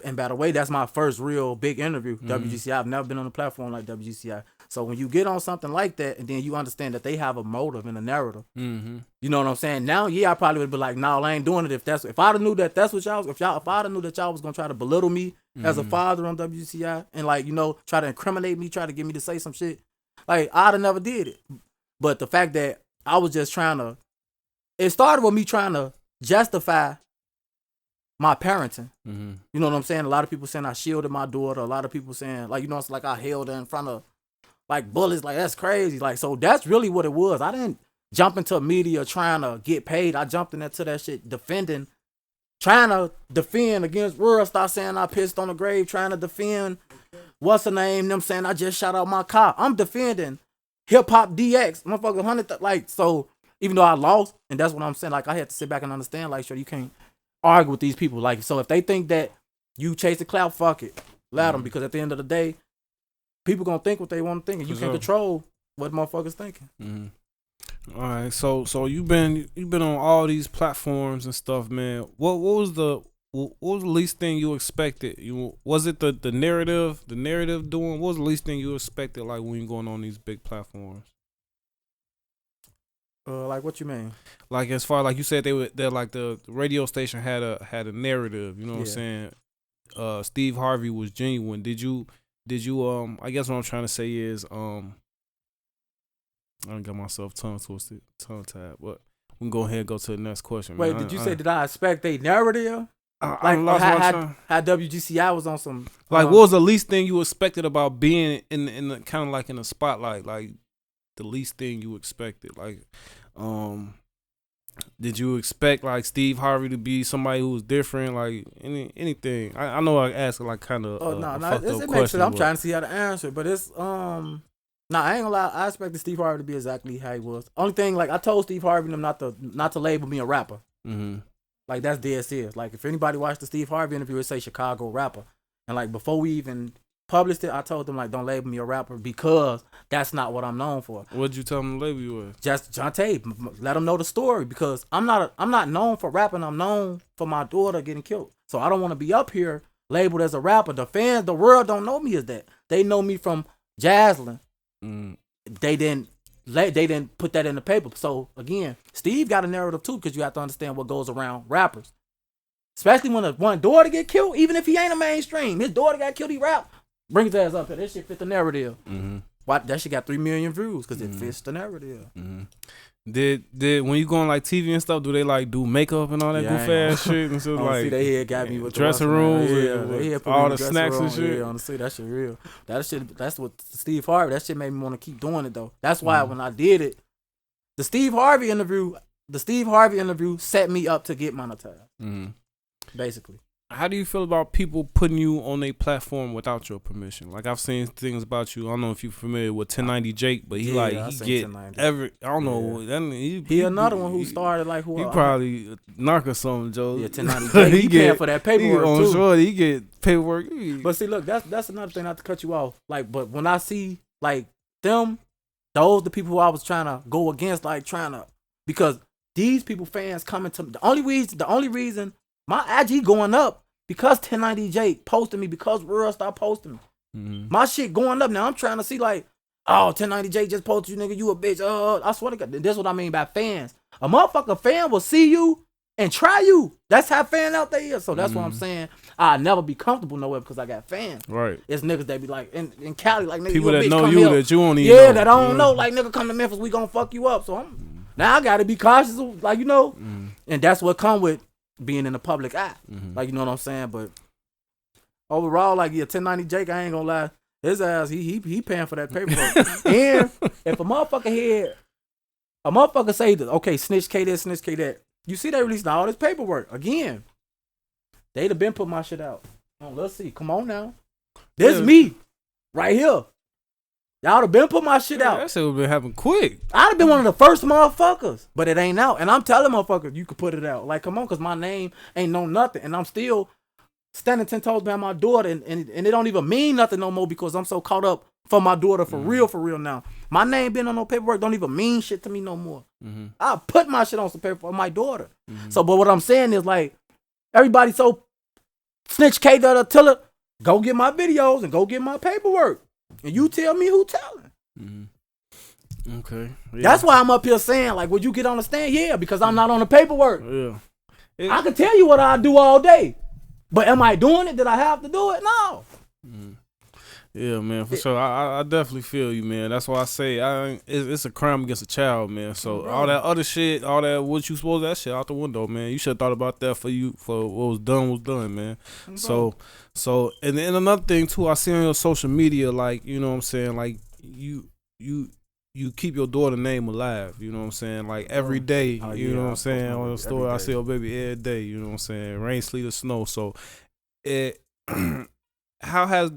And by the way, that's my first real big interview, WGCI. I've never been on a platform like WGCI. So when you get on something like that, and then you understand that they have a motive and a narrative, you know what I'm saying? Now, I probably would be like, no, I ain't doing it. If I'd have knew that that's what y'all, if I'd have knew that y'all was gonna try to belittle me as a father on WGCI and like, you know, try to incriminate me, try to get me to say some shit, like I'd have never did it. But the fact that I was just it started with me trying to justify my parenting. You know what I'm saying? A lot of people saying I shielded my daughter. A lot of people saying, like, you know, it's like I held her in front of like bullets. Like, that's crazy. Like, so that's really what it was. I didn't jump into media trying to get paid. I jumped into that shit trying to defend against world. Start saying I pissed on the grave, trying to defend what's her name, them saying I just shot out my car. I'm defending hip hop DX, motherfucker 100. Like, so even though I lost, and that's what I'm saying, like I had to sit back and understand, like, sure, you can't argue with these people. Like, so if they think that you chase the clout, fuck it, let them, because at the end of the day, people gonna think what they want to think, and you can't control what motherfuckers thinking. All right, so you've been on all these platforms and stuff, man. What was the least thing you expected? Was it the narrative doing? What was the least thing you expected, like when you're going on these big platforms? Like what you mean? Like as far like you said they're like the radio station had a narrative, you know what I'm saying? Steve Harvey was genuine. Did you I guess what I'm trying to say is I got myself tongue tied. But we can go ahead and go to the next question. Wait, man. did you say did I expect a narrative? I lost my time. How WGCI was on some Like, what was the least thing you expected about being in the kind of like in the spotlight? Like, the least thing you expected. Like, did you expect like Steve Harvey to be somebody who was different? Like anything? I know I asked like kind of. Oh no, it makes question, sense. I'm trying to see how to answer, but it's Nah, I ain't gonna lie. I expected Steve Harvey to be exactly how he was. Only thing, like I told Steve Harvey them not to label me a rapper. Mm-hmm. Like that's dead serious. Like if anybody watched the Steve Harvey interview, it say Chicago rapper. And like before we even published it, I told them like don't label me a rapper because that's not what I'm known for. What'd you tell them to label you as? Just Jonte, let them know the story because I'm not known for rapping. I'm known for my daughter getting killed. So I don't want to be up here labeled as a rapper. The fans, the world don't know me as that. They know me from Jazzlin. Mm. They didn't put that in the paper. So again, Steve got a narrative too because you have to understand what goes around rappers. Especially when one daughter get killed, even if he ain't a mainstream, his daughter got killed, he rap. Bring his ass up here. That shit fit the narrative. Mm-hmm. Why that shit got 3 million views because it fits the narrative. Mm-hmm. Did when you go on like TV and stuff, do they like do makeup and all that goof ass shit and so like see, they had got me with dressing rooms, with all the snacks and shit. Yeah, honestly, that shit real. That's what Steve Harvey. That shit made me want to keep doing it though. That's why when I did it, the Steve Harvey interview set me up to get monetized. Mm-hmm. Basically. How do you feel about people putting you on a platform without your permission? Like I've seen things about you. I don't know if you're familiar with 1090 Jake, but he get every. I don't know. He another one who started like who? He probably narc or something, Joe. Yeah, 1090 Jake. He paying for that paperwork too. Sure, he get paperwork. But see, look, that's another thing. Not to cut you off. Like, but when I see like the people who I was trying to go against, because these people fans coming to me. The only reason. My IG going up because 1090 Jake posted me because Real stopped posting me. Mm-hmm. My shit going up now. I'm trying to see like, oh, 1090 Jake just posted you, nigga. You a bitch. I swear to God, that's what I mean by fans. A motherfucker fan will see you and try you. That's how fan out there is. So that's what I'm saying. I'll never be comfortable nowhere because I got fans. Right. It's niggas that be like in Cali, like nigga, people you a that bitch, know come you here. that you don't even know. Yeah, that I don't know. Like nigga, come to Memphis, we gonna fuck you up. So now I gotta be cautious, like and that's what come with being in the public eye. Like, you know what I'm saying? But overall, like, 1090 Jake, I ain't gonna lie, his ass, he paying for that paperwork. And if a motherfucker say that, okay, snitch K this, snitch K that, you see they released all this paperwork. Again, they'd have been put my shit out. Let's see. Come on now. This me. Right here. Y'all have been put my shit out. That shit would have been happening quick. I'd have been one of the first motherfuckers, but it ain't out. And I'm telling motherfuckers, you could put it out. Like, come on, because my name ain't no nothing. And I'm still standing 10 toes behind my daughter. And it don't even mean nothing no more because I'm so caught up for my daughter for real now. My name being on no paperwork don't even mean shit to me no more. I put my shit on some paper for my daughter. So, but what I'm saying is like, everybody so snitch K Tilla, go get my videos and go get my paperwork. And you tell me who telling. Okay. Yeah. That's why I'm up here saying, like, would you get on the stand? Yeah, because I'm not on the paperwork. Yeah. I can tell you what I do all day. But am I doing it? Did I have to do it? No. Yeah, man, for sure. I definitely feel you, man. That's why I say it's a crime against a child, man. So all that other shit, all that what you supposed that shit out the window, man. You should have thought about that for what was done, man. So and then another thing too, I see on your social media, like, you know what I'm saying, like you keep your daughter name alive, you know what I'm saying, like every day, you know what I'm saying, on the story I see your baby every day, you know what I'm saying, rain, sleet, or snow. So how has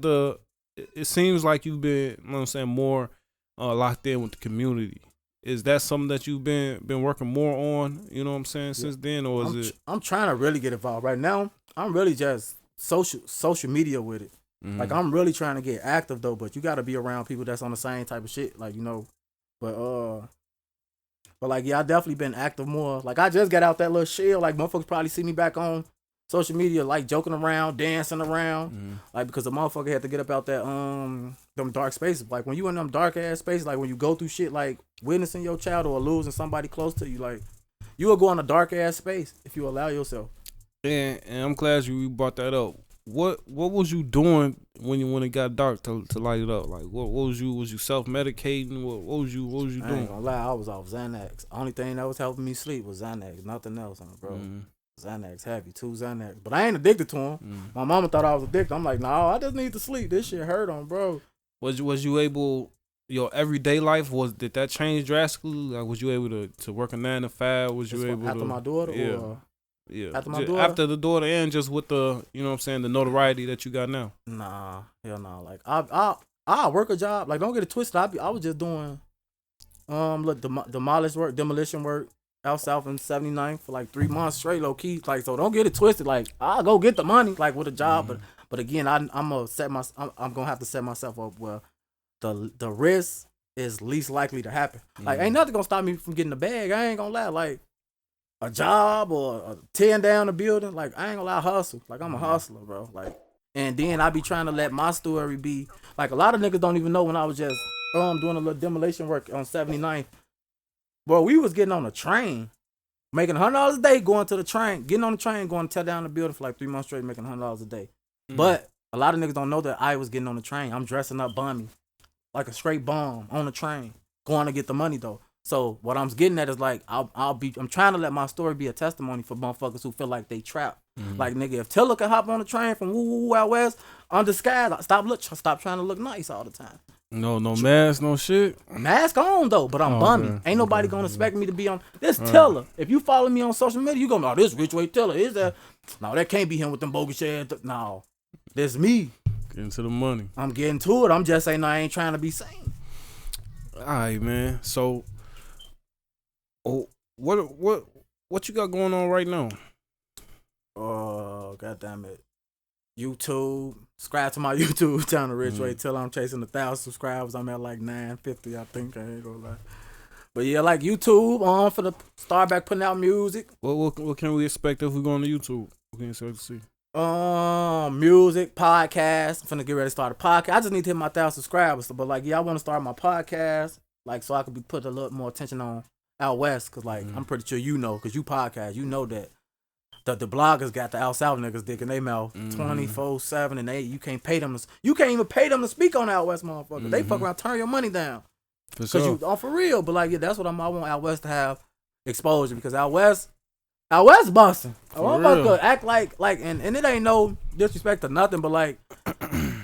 it seems like you've been, you know what I'm saying, more locked in with the community. Is that something that you've been working more on, you know what I'm saying, since then, or is it? I'm trying to really get involved right now. I'm really just social media with it. Like, I'm really trying to get active though, but you got to be around people that's on the same type of shit, like, you know. But like, yeah, I definitely been active more. Like, I just got out that little shell. Like, motherfuckers probably see me back on social media, like joking around, dancing around, like, because the motherfucker had to get up out that them dark spaces. Like, when you in them dark ass spaces, like when you go through shit like witnessing your child or losing somebody close to you, like, you will go in a dark ass space if you allow yourself. And I'm glad you brought that up. what was you doing when it got dark to light it up? Like what was you self medicating? What was you I doing? ain't gonna lie, I was off Xanax. Only thing that was helping me sleep was Xanax, nothing else, bro. Mm-hmm. Xanax heavy, 2 Xanax. But I ain't addicted to them. Mm. My mama thought I was addicted. I'm like, no, I just need to sleep. This shit hurt on, bro. Was you able? Your everyday life did that change drastically? Like was you able to work a 9 to 5? Was you able after to my daughter? Yeah. Or Yeah. after my daughter? After the daughter and just with the, you know what I'm saying, the notoriety that you got now. Nah, hell no. Like I work a job. Like don't get it twisted. I was just doing look demolition work out south in 79th for like 3 months straight, low key. Like so don't get it twisted. Like I'll go get the money like with a job, but again I'm gonna I'm gonna have to set myself up where the risk is least likely to happen. Like ain't nothing gonna stop me from getting the bag. I ain't gonna lie. Like a job or tearing down a building, like I ain't gonna lie, hustle. Like I'm a hustler, bro. Like, and then I be trying to let my story be like a lot of niggas don't even know when I was just doing a little demolition work on 79th. Bro, we was getting on a train, making $100 a day, going to the train, getting on the train, going to tear down the building for like 3 months straight, making $100 a day. But a lot of niggas don't know that I was getting on the train. I'm dressing up bummy, like a straight bum on the train, going to get the money though. So what I'm getting at is like I'm trying to let my story be a testimony for motherfuckers who feel like they trapped. Like nigga, if Tilla can hop on the train from woo woo out west undisguised, stop trying to look nice all the time. No mask, no shit. Mask on though, but I'm bummy. Okay. Ain't nobody gonna expect me to be on this Tilla. If you follow me on social media, you gonna this RichWay Tilla. Is that? No, that can't be him with them bogus shit. No, that's me. Getting to the money. I'm getting to it. I'm just saying I ain't trying to be seen. All right, man. So, what you got going on right now? Oh, goddamn it. YouTube. Subscribe to my YouTube channel, RichWay Tilla. I'm chasing 1,000 subscribers. I'm at like 950, I think. I ain't gonna lie. But yeah, like YouTube, for the start back putting out music. What can we expect if we go on to YouTube? What can you expect to see? Music, podcast. I'm finna get ready to start a podcast. I just need to hit my 1,000 subscribers. But like, yeah, I want to start my podcast, like, so I could be put a little more attention on out west. Cause like, I'm pretty sure you know, cause you podcast, you know that the bloggers got the out south niggas dick in their mouth 24/7, and you can't pay them. You can't even pay them to speak on out west, motherfucker. They fuck around, turn your money down. For sure. Cause you for real. But like, yeah, that's what I want out west to have exposure, because out west busting. I want to act like and it ain't no disrespect to nothing, but like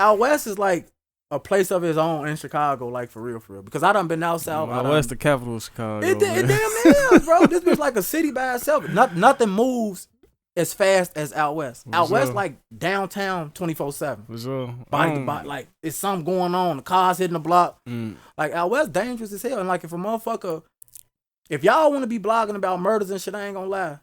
out west is like a place of its own in Chicago, like for real. Because I done been out south. Out west, the capital of Chicago. It damn is, bro. This bitch like a city by itself. Nothing moves as fast as out west. Out west like downtown 24/7. For sure. Body to body, like it's something going on. The cars hitting the block. Like out west dangerous as hell. And like if a motherfucker, if y'all want to be blogging about murders and shit, I ain't gonna lie.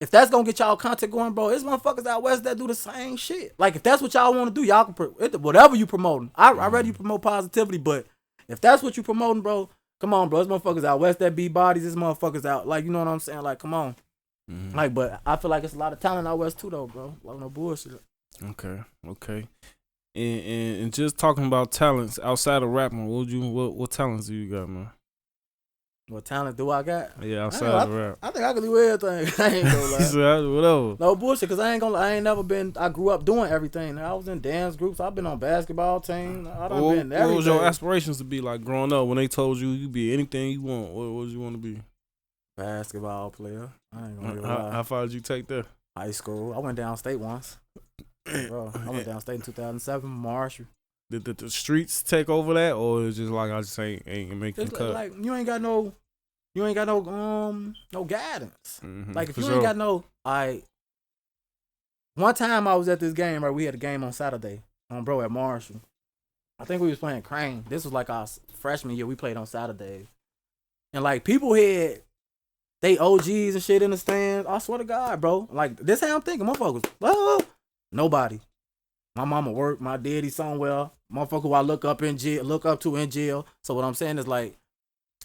If that's gonna get y'all content going, bro, it's motherfuckers out west that do the same shit. Like if that's what y'all want to do, y'all can whatever you promoting. I ready you promote positivity, but if that's what you promoting, bro, come on, bro. It's motherfuckers out west that beat bodies. It's motherfuckers out, like, you know what I'm saying? Like, come on. Like, but I feel like it's a lot of talent out west too, though, bro. Like no bullshit. Okay. And just talking about talents outside of rapping, what talents do you got, man? What talent do I got? Yeah, outside of rap. I think I can do everything. I ain't gonna lie. Whatever. No bullshit, cause I ain't never been. I grew up doing everything. I was in dance groups. I've been on basketball teams. I done been everything. What was your aspirations to be like growing up when they told you be anything you want? What did you want to be? Basketball player. I ain't gonna lie. How far did you take that? High school. I went downstate once. Bro, I went downstate in 2007. Marshall. Did the streets take over that, or it's just like I just ain't making it's cut? Like you ain't got no guidance. Like if you ain't got no, one time I was at this game, right? We had a game on Saturday, bro, at Marshall. I think we was playing Crane. This was like our freshman year. We played on Saturday, and like people had they OGs and shit in the stands. I swear to God, bro. Like this how I'm thinking, motherfuckers. Well, nobody. My mama work, my daddy somewhere. Motherfucker who I look up to in jail. So what I'm saying is like,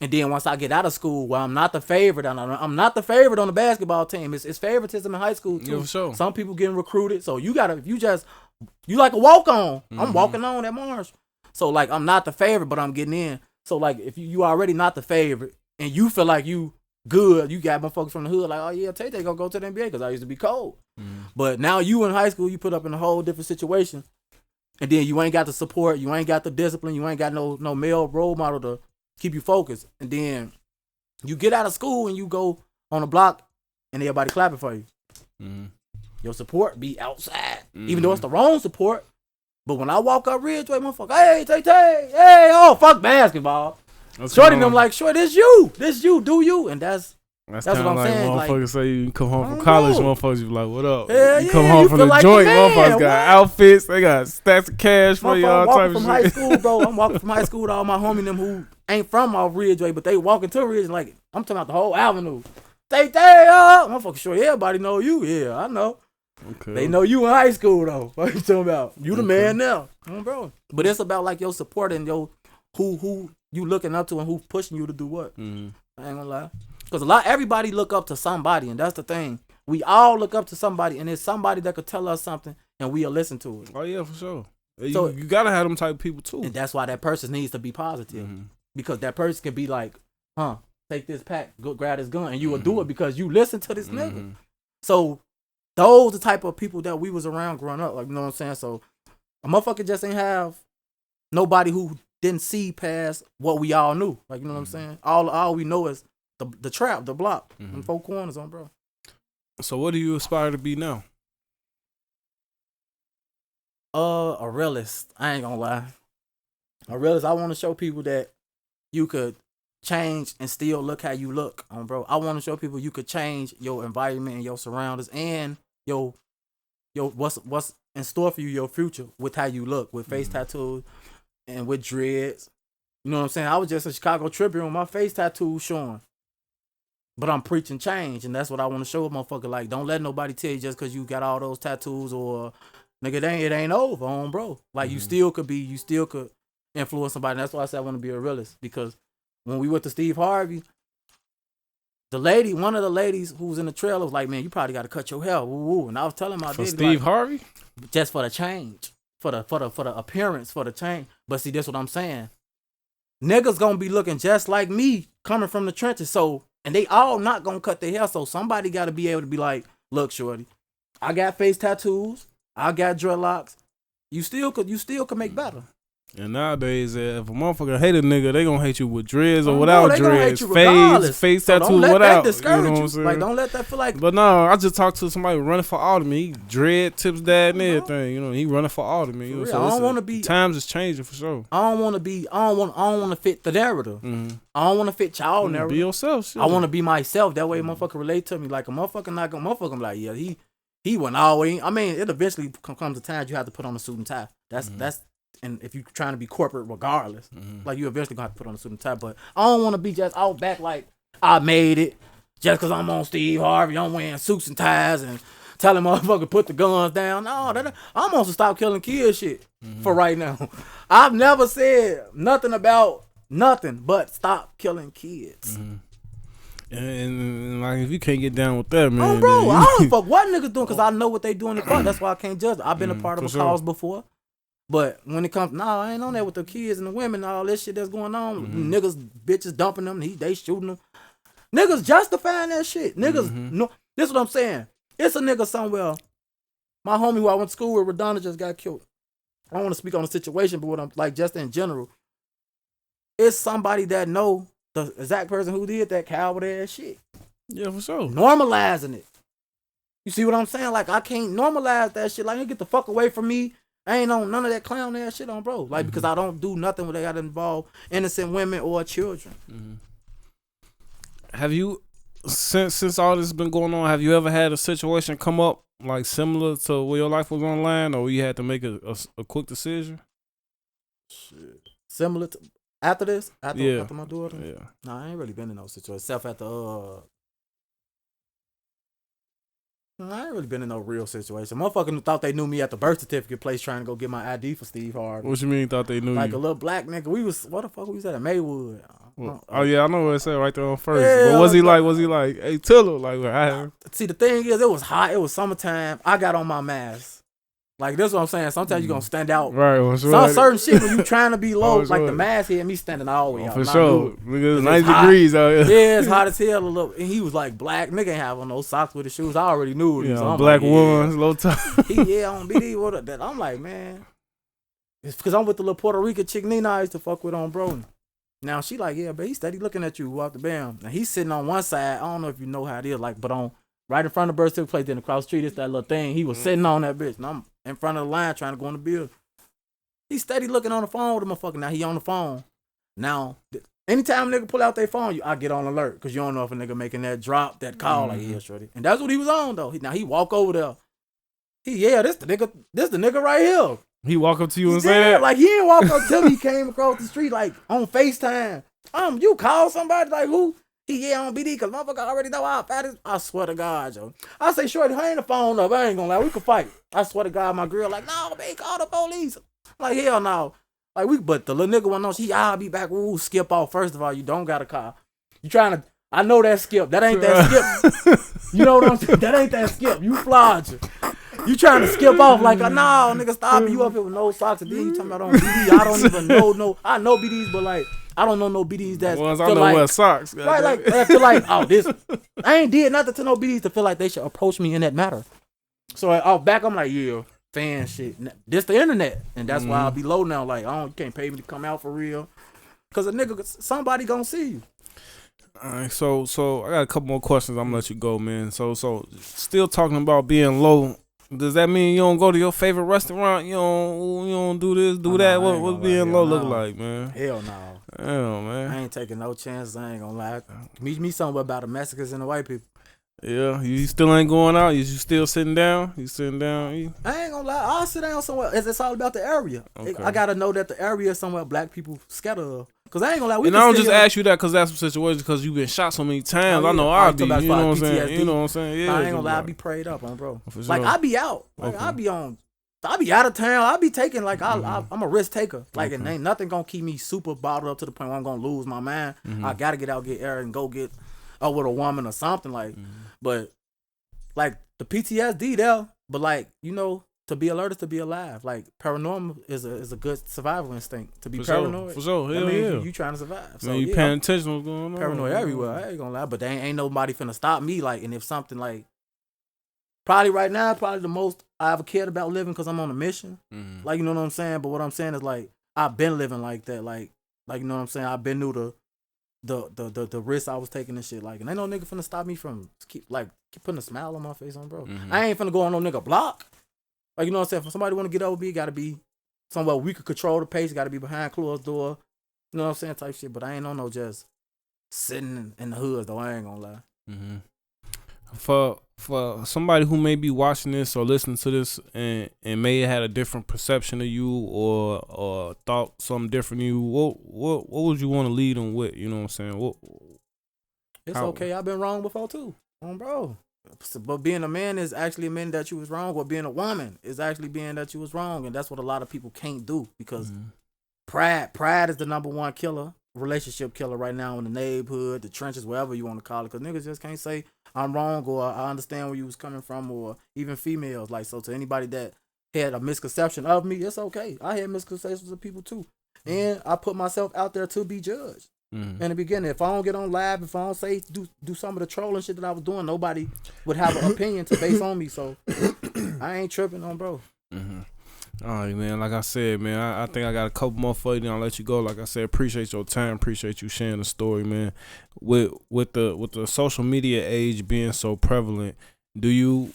and then once I get out of school, well, I'm not the favorite. I'm not the favorite on the basketball team. It's favoritism in high school too. Yeah, for sure. Some people getting recruited. So you like a walk on. I'm walking on at Marshall. So like I'm not the favorite, but I'm getting in. So like if you already not the favorite and you feel like you good. You got motherfuckers from the hood like, oh yeah, Tay gonna go to the NBA because I used to be cold. But now you in high school, you put up in a whole different situation, and then you ain't got the support, you ain't got the discipline, you ain't got no male role model to keep you focused, and then you get out of school and you go on the block and everybody clapping for you. Your support be outside, even though it's the wrong support. But when I walk up RichWay, motherfucker, hey, Tay, hey, oh, fuck basketball. Shorty them like, short, this you, do you. And that's what I'm like saying. Motherfuckers Like, say you come home from college, motherfuckers you be like, what up? Hell you come yeah, home you from feel the like joint, a man, motherfuckers got outfits, they got stacks of cash for you, all type of shit. I'm walking from high school, bro. I'm walking from high school to all my homie them who ain't from our RichWay, but they walking to Ridge like, I'm talking about the whole avenue. Tay, motherfucker, sure, everybody know you. Yeah, I know. Okay. They know you in high school though. What you talking about? You the man now, bro. But it's about like your support and your who you looking up to and who pushing you to do what. I ain't gonna lie, because everybody look up to somebody, and that's the thing. We all look up to somebody, and it's somebody that could tell us something, and we'll listen to it. Oh yeah, for sure. So you gotta have them type of people too, and that's why that person needs to be positive, because that person can be like, take this pack, go grab this gun, and you will do it because you listen to this nigga. So those the type of people that we was around growing up, like, you know what I'm saying? So a motherfucker just ain't have nobody who didn't see past what we all knew. Like, you know what I'm saying? All we know is the trap, the block, and four corners on, bro. So what do you aspire to be now? A realist. I ain't gonna lie. A realist. I want to show people that you could change and still look how you look, bro. I want to show people you could change your environment and your surroundings and your what's in store for you, your future, with how you look, with face tattoos and with dreads. You know what I'm saying? I was just a Chicago Tribune, my face tattoo showing. But I'm preaching change, and that's what I want to show a motherfucker. Like, don't let nobody tell you just because you got all those tattoos or, nigga, it ain't over, bro. Like, you still could influence somebody. And that's why I said I want to be a realist, because when we went to Steve Harvey, one of the ladies who was in the trailer was like, man, you probably got to cut your hair. Woo. And I was telling my daddy, Steve Harvey? Just for the change, for the appearance, for the change. But see, that's what I'm saying. Niggas gonna be looking just like me coming from the trenches. So, and they all not gonna cut their hair. So somebody got to be able to be like, look, shorty, I got face tattoos, I got dreadlocks. You still could make better. And nowadays, if a motherfucker hate a nigga, they gonna hate you with dreads or without dreads, face so tattoos, don't let without. That discourage you know what you. I'm saying? Like, don't let that feel like. But no, I just talked to somebody running for alderman. He dread tips dad and everything. You know, he running for alderman. You know, so I don't want to be. Times is changing for sure. I don't want to fit the narrative. I don't want to fit y'all narrative. Be yourself. Shit. I want to be myself. That way, a motherfucker relate to me. Like a motherfucker not gonna motherfucker be like, yeah, he went always. I mean, it eventually comes a time you have to put on a suit and tie. That's. And if you're trying to be corporate regardless, like, you eventually gonna have to put on a suit and tie. But I don't want to be just out back like I made it just because I'm on Steve Harvey. I'm wearing suits and ties and telling motherfucker put the guns down. No, I'm on to stop killing kids shit for right now. I've never said nothing about nothing but stop killing kids. And like, if you can't get down with that, man. Oh, bro, I don't fuck what niggas doing, because I know what they doing in the car. That's why I can't judge. I've been a part of a cause before. But when it comes, I ain't on that with the kids and the women and all this shit that's going on. Niggas, bitches dumping them, they shooting them. Niggas justifying that shit. Niggas, no, this is what I'm saying. It's a nigga somewhere. My homie who I went to school with, Radonna, just got killed. I don't want to speak on the situation, but what I'm like, just in general, it's somebody that know the exact person who did that coward ass shit. Yeah, for sure. Normalizing it. You see what I'm saying? Like, I can't normalize that shit. Like, you get the fuck away from me. I ain't on none of that clown ass shit on, bro. Like, because I don't do nothing where they got to involve innocent women or children. Have you, since all this has been going on, have you ever had a situation come up like similar to where your life was on the line, or you had to make a quick decision? Shit. Similar to after this? After my daughter? Yeah. Nah, I ain't really been in those situations. Except at the I ain't really been in no real situation. Motherfucker thought they knew me at the birth certificate place trying to go get my ID for Steve Harvey. What you mean thought they knew like you? A little black nigga. What the fuck we was at Maywood? Oh yeah, I know what it said right there on first. Yeah, but was he like, hey Tilla? Like, see, the thing is, it was hot. It was summertime. I got on my mask. Like, this what I'm saying. Sometimes you gonna stand out. Right. Some certain shit when you trying to be low, like the mask here, me standing all the way out. For sure. Because 90 degrees out here. Yeah, it's hot as hell. And he was like black. Nigga ain't have on no socks with his shoes. I already knew it. Yeah, so black like, ones, low top. He on BD with that. I'm like, man. It's because I'm with the little Puerto Rican chick Nina I used to fuck with on bro. Now she like, yeah, but he's steady looking at you off the bam. Now he's sitting on one side. I don't know if you know how it is, like, but on right in front of the Bird City Place, then across the street, it's that little thing. He was sitting on that bitch. And I'm in front of the line trying to go in the building. He's steady looking on the phone with the motherfucker. Now he on the phone. Now, anytime a nigga pull out their phone, I get on alert because you don't know if a nigga making that drop, that call, like, yeah, shorty. And that's what he was on, though. Now he walk over there. This the nigga right here. He walk up to you and say that? Like, he didn't walk up till he came across the street, like, on FaceTime. You call somebody, like, who? He on BD, because motherfucker already know how fat is. I swear to God, yo. I say, shorty, hang the phone up. I ain't gonna lie. We could fight. I swear to God, my girl, like, no, man, call the police. I'm like, hell no. Like, but the little nigga one knows, I'll be back. Ooh, skip off. First of all, you don't got a car. You trying to, I know that skip. That ain't that skip. You know what I'm saying? That ain't that skip. You flawed. You trying to skip off like, no, nigga, stop. You up here with no socks. And then you talking about on BD. I don't even know. I know BDs, but like, I don't know no BDs that ones I know like, wear socks. Right, like, I feel like, I ain't did nothing to no BDs to feel like they should approach me in that matter. So off back, I'm like, yeah, fan shit. This the internet. And that's why I'll be low now. Like, you can't pay me to come out for real. Because a nigga, somebody gonna see you. All right, so I got a couple more questions. I'm gonna let you go, man. So still talking about being low. Does that mean you don't go to your favorite restaurant? You don't do this, do that? What being low look like, man? Hell no. Hell, man. I ain't taking no chances. I ain't gonna lie. Meet me somewhere about the Mexicans and the white people. Yeah, you still ain't going out? You still sitting down? You sitting down? I ain't gonna lie. I'll sit down somewhere. It's all about the area. Okay. I gotta know that the area is somewhere black people scatter of. Cause I ain't gonna lie. And I don't just ask you that because that's the situation. Because you've been shot so many times. I know I'll be. You know what I'm saying? You know what I'm saying? Yeah. I ain't gonna lie. I be prayed up on, bro. Sure. Like I be out. Like I be out of town. I be taking like I'm a risk taker. Like and ain't nothing gonna keep me super bottled up to the point where I'm gonna lose my mind. I gotta get out, get air, and go get with a woman or something like. But like the PTSD there. But like to be alert is to be alive. Like paranormal is a good survival instinct. To be paranoid. For sure. Hell yeah. You trying to survive. So you paying attention to what's going on. Paranoid everywhere. I ain't gonna lie. But they ain't nobody finna stop me. Like, and if something like probably right now, probably the most I ever cared about living because I'm on a mission. Like, you know what I'm saying? But what I'm saying is like I've been living like that. Like you know what I'm saying? I've been through the risk I was taking and shit. Like, and ain't no nigga finna stop me from keep putting a smile on my face on, bro. I ain't finna go on no nigga block. Like, you know what I'm saying? If somebody want to get over me, got to be somewhere we could control the pace. Got to be behind closed door. You know what I'm saying? Type shit. But I ain't on no just sitting in the hood, though. I ain't going to lie. For somebody who may be watching this or listening to this and may have had a different perception of you or thought something different of you, what would you want to lead them with? You know what I'm saying? It's okay. I've been wrong before, too. Bro. But being a man is actually admitting that you was wrong, or being a woman is actually being that you was wrong, and that's what a lot of people can't do because pride is the number one killer, relationship killer right now in the neighborhood, the trenches, wherever you want to call it, because niggas just can't say I'm wrong or I understand where you was coming from, or even females. Like, so to anybody that had a misconception of me, it's okay. I had misconceptions of people too, and I put myself out there to be judged. In the beginning, if I don't get on live, if I don't say do some of the trolling shit that I was doing, nobody would have an opinion to base on me. So I ain't tripping on, bro. All right, man. Like I said, man, I think I got a couple more for you. Then I'll let you go. Like I said, appreciate your time. Appreciate you sharing the story, man. With the social media age being so prevalent, do you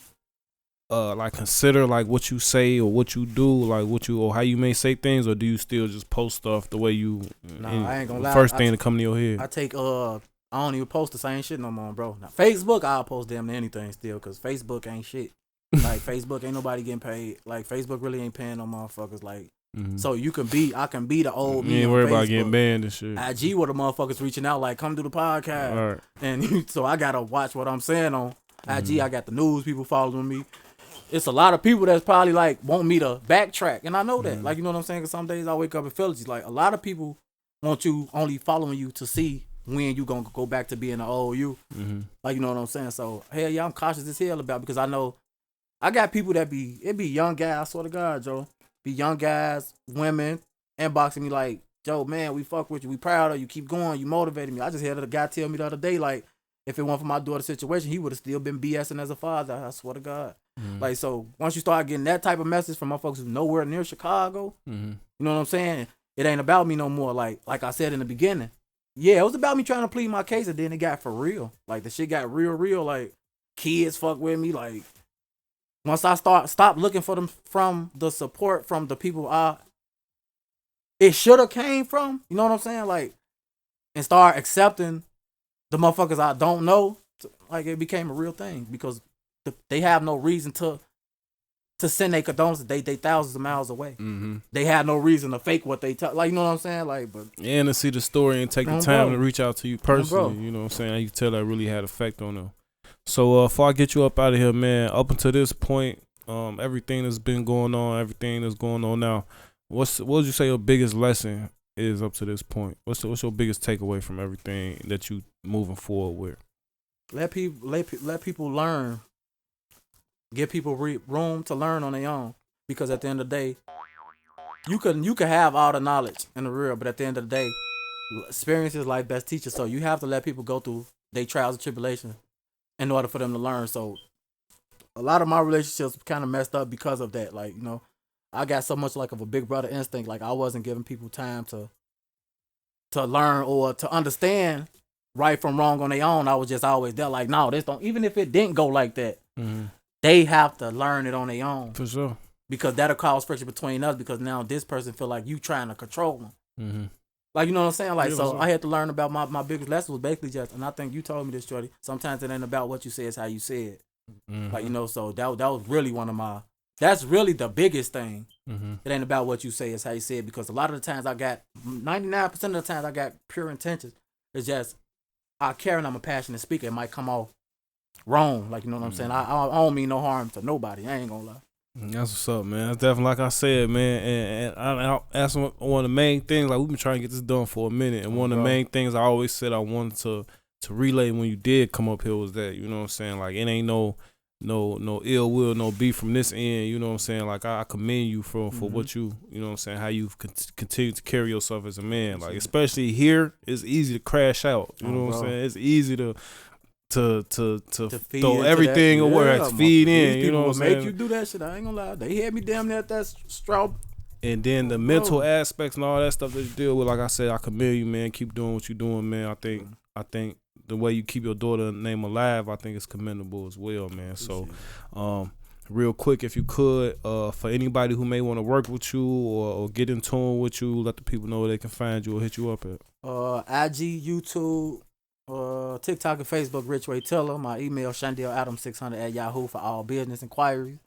like consider like what you say or what you do, like or how you may say things, or do you still just post stuff the way you? I ain't gonna lie. First thing to come to your head. I take I don't even post the same shit no more, bro. Now Facebook, I'll post damn near anything still, cause Facebook ain't shit. Like Facebook ain't nobody getting paid. Like Facebook really ain't paying no motherfuckers. Like so I can be the old me. You ain't worried about getting banned and shit. IG where the motherfuckers reaching out like come do the podcast, right. And so I gotta watch what I'm saying on IG. I got the news people following me. It's a lot of people that's probably like want me to backtrack, and I know that. Like, you know what I'm saying? Because some days I wake up and feel it. Like a lot of people want you only following you to see when you gonna go back to being the old you. Like, you know what I'm saying? So hell yeah, I'm cautious as hell about it because I know I got people that it be young guys, I swear to God, Joe. Be young guys, women, inboxing me like, Joe, man, we fuck with you. We proud of you. Keep going. You motivated me. I just had a guy tell me the other day, like, if it weren't for my daughter's situation, he would have still been BSing as a father. I swear to God. Like, so once you start getting that type of message from my folks who's nowhere near Chicago, you know what I'm saying? It ain't about me no more. Like I said in the beginning. Yeah, it was about me trying to plead my case, and then it got for real. Like, the shit got real. Like, kids fuck with me. Like, once I stop looking for them from the support from the people it should have came from, you know what I'm saying? Like, and start accepting the motherfuckers I don't know, like, it became a real thing because they have no reason to send their condolences. They thousands of miles away. They had no reason to fake what they tell. Like, you know what I'm saying? Like, but and to see the story and take the time to reach out to you personally, you know what I'm saying? You can tell that really had effect on them. So before I get you up out of here, man, up until this point, everything that's been going on, everything that's going on now, what would you say your biggest lesson is up to this point? What's your biggest takeaway from everything that you moving forward with? Let people learn. Give people room to learn on their own. Because at the end of the day, you can have all the knowledge in the real, but at the end of the day, experience is like best teacher. So you have to let people go through their trials and tribulations in order for them to learn. So a lot of my relationships kind of messed up because of that. Like, you know, I got so much like of a big brother instinct. Like, I wasn't giving people time to learn or to understand right from wrong on their own. I was just always there. Like, no, this don't. Even if it didn't go like that, they have to learn it on their own. For sure. Because that'll cause friction between us. Because now this person feel like you trying to control them. Like, you know what I'm saying? Like, so I had to learn about my biggest lesson was basically just, and I think you told me this, Shorty. Sometimes it ain't about what you say, it's how you say it. Like, you know, so that was really that's really the biggest thing. It ain't about what you say, it's how you say it. Because a lot of the times 99% of the times I got pure intentions. It's just, I care and I'm a passionate speaker. It might come off wrong. Like, you know what I'm saying? I don't mean no harm to nobody. I ain't gonna lie. That's what's up, man. That's definitely like I said, man. And that's one of the main things. Like, we've been trying to get this done for a minute, and one of the main things I always said I wanted to relay when you did come up here was that, you know what I'm saying? Like, it ain't no ill will, no beef from this end. You know what I'm saying? Like, I commend you for what you know what I'm saying? How you've continued to carry yourself as a man. Like, especially here, it's easy to crash out. You know what I'm saying? It's easy to throw everything away, to feed in. You know what I'm saying? Make you do that shit. I ain't gonna lie. They had me damn near at that straw. And then the mental aspects and all that stuff that you deal with. Like I said, I commend you, man. Keep doing what you're doing, man. I think the way you keep your daughter's name alive, I think it's commendable as well, man. So, real quick, if you could, for anybody who may want to work with you or get in tune with you, let the people know where they can find you or hit you up at. IG, YouTube, TikTok and Facebook, RichWay Tilla. My email, ShandaleAdams600 @Yahoo for all business inquiries.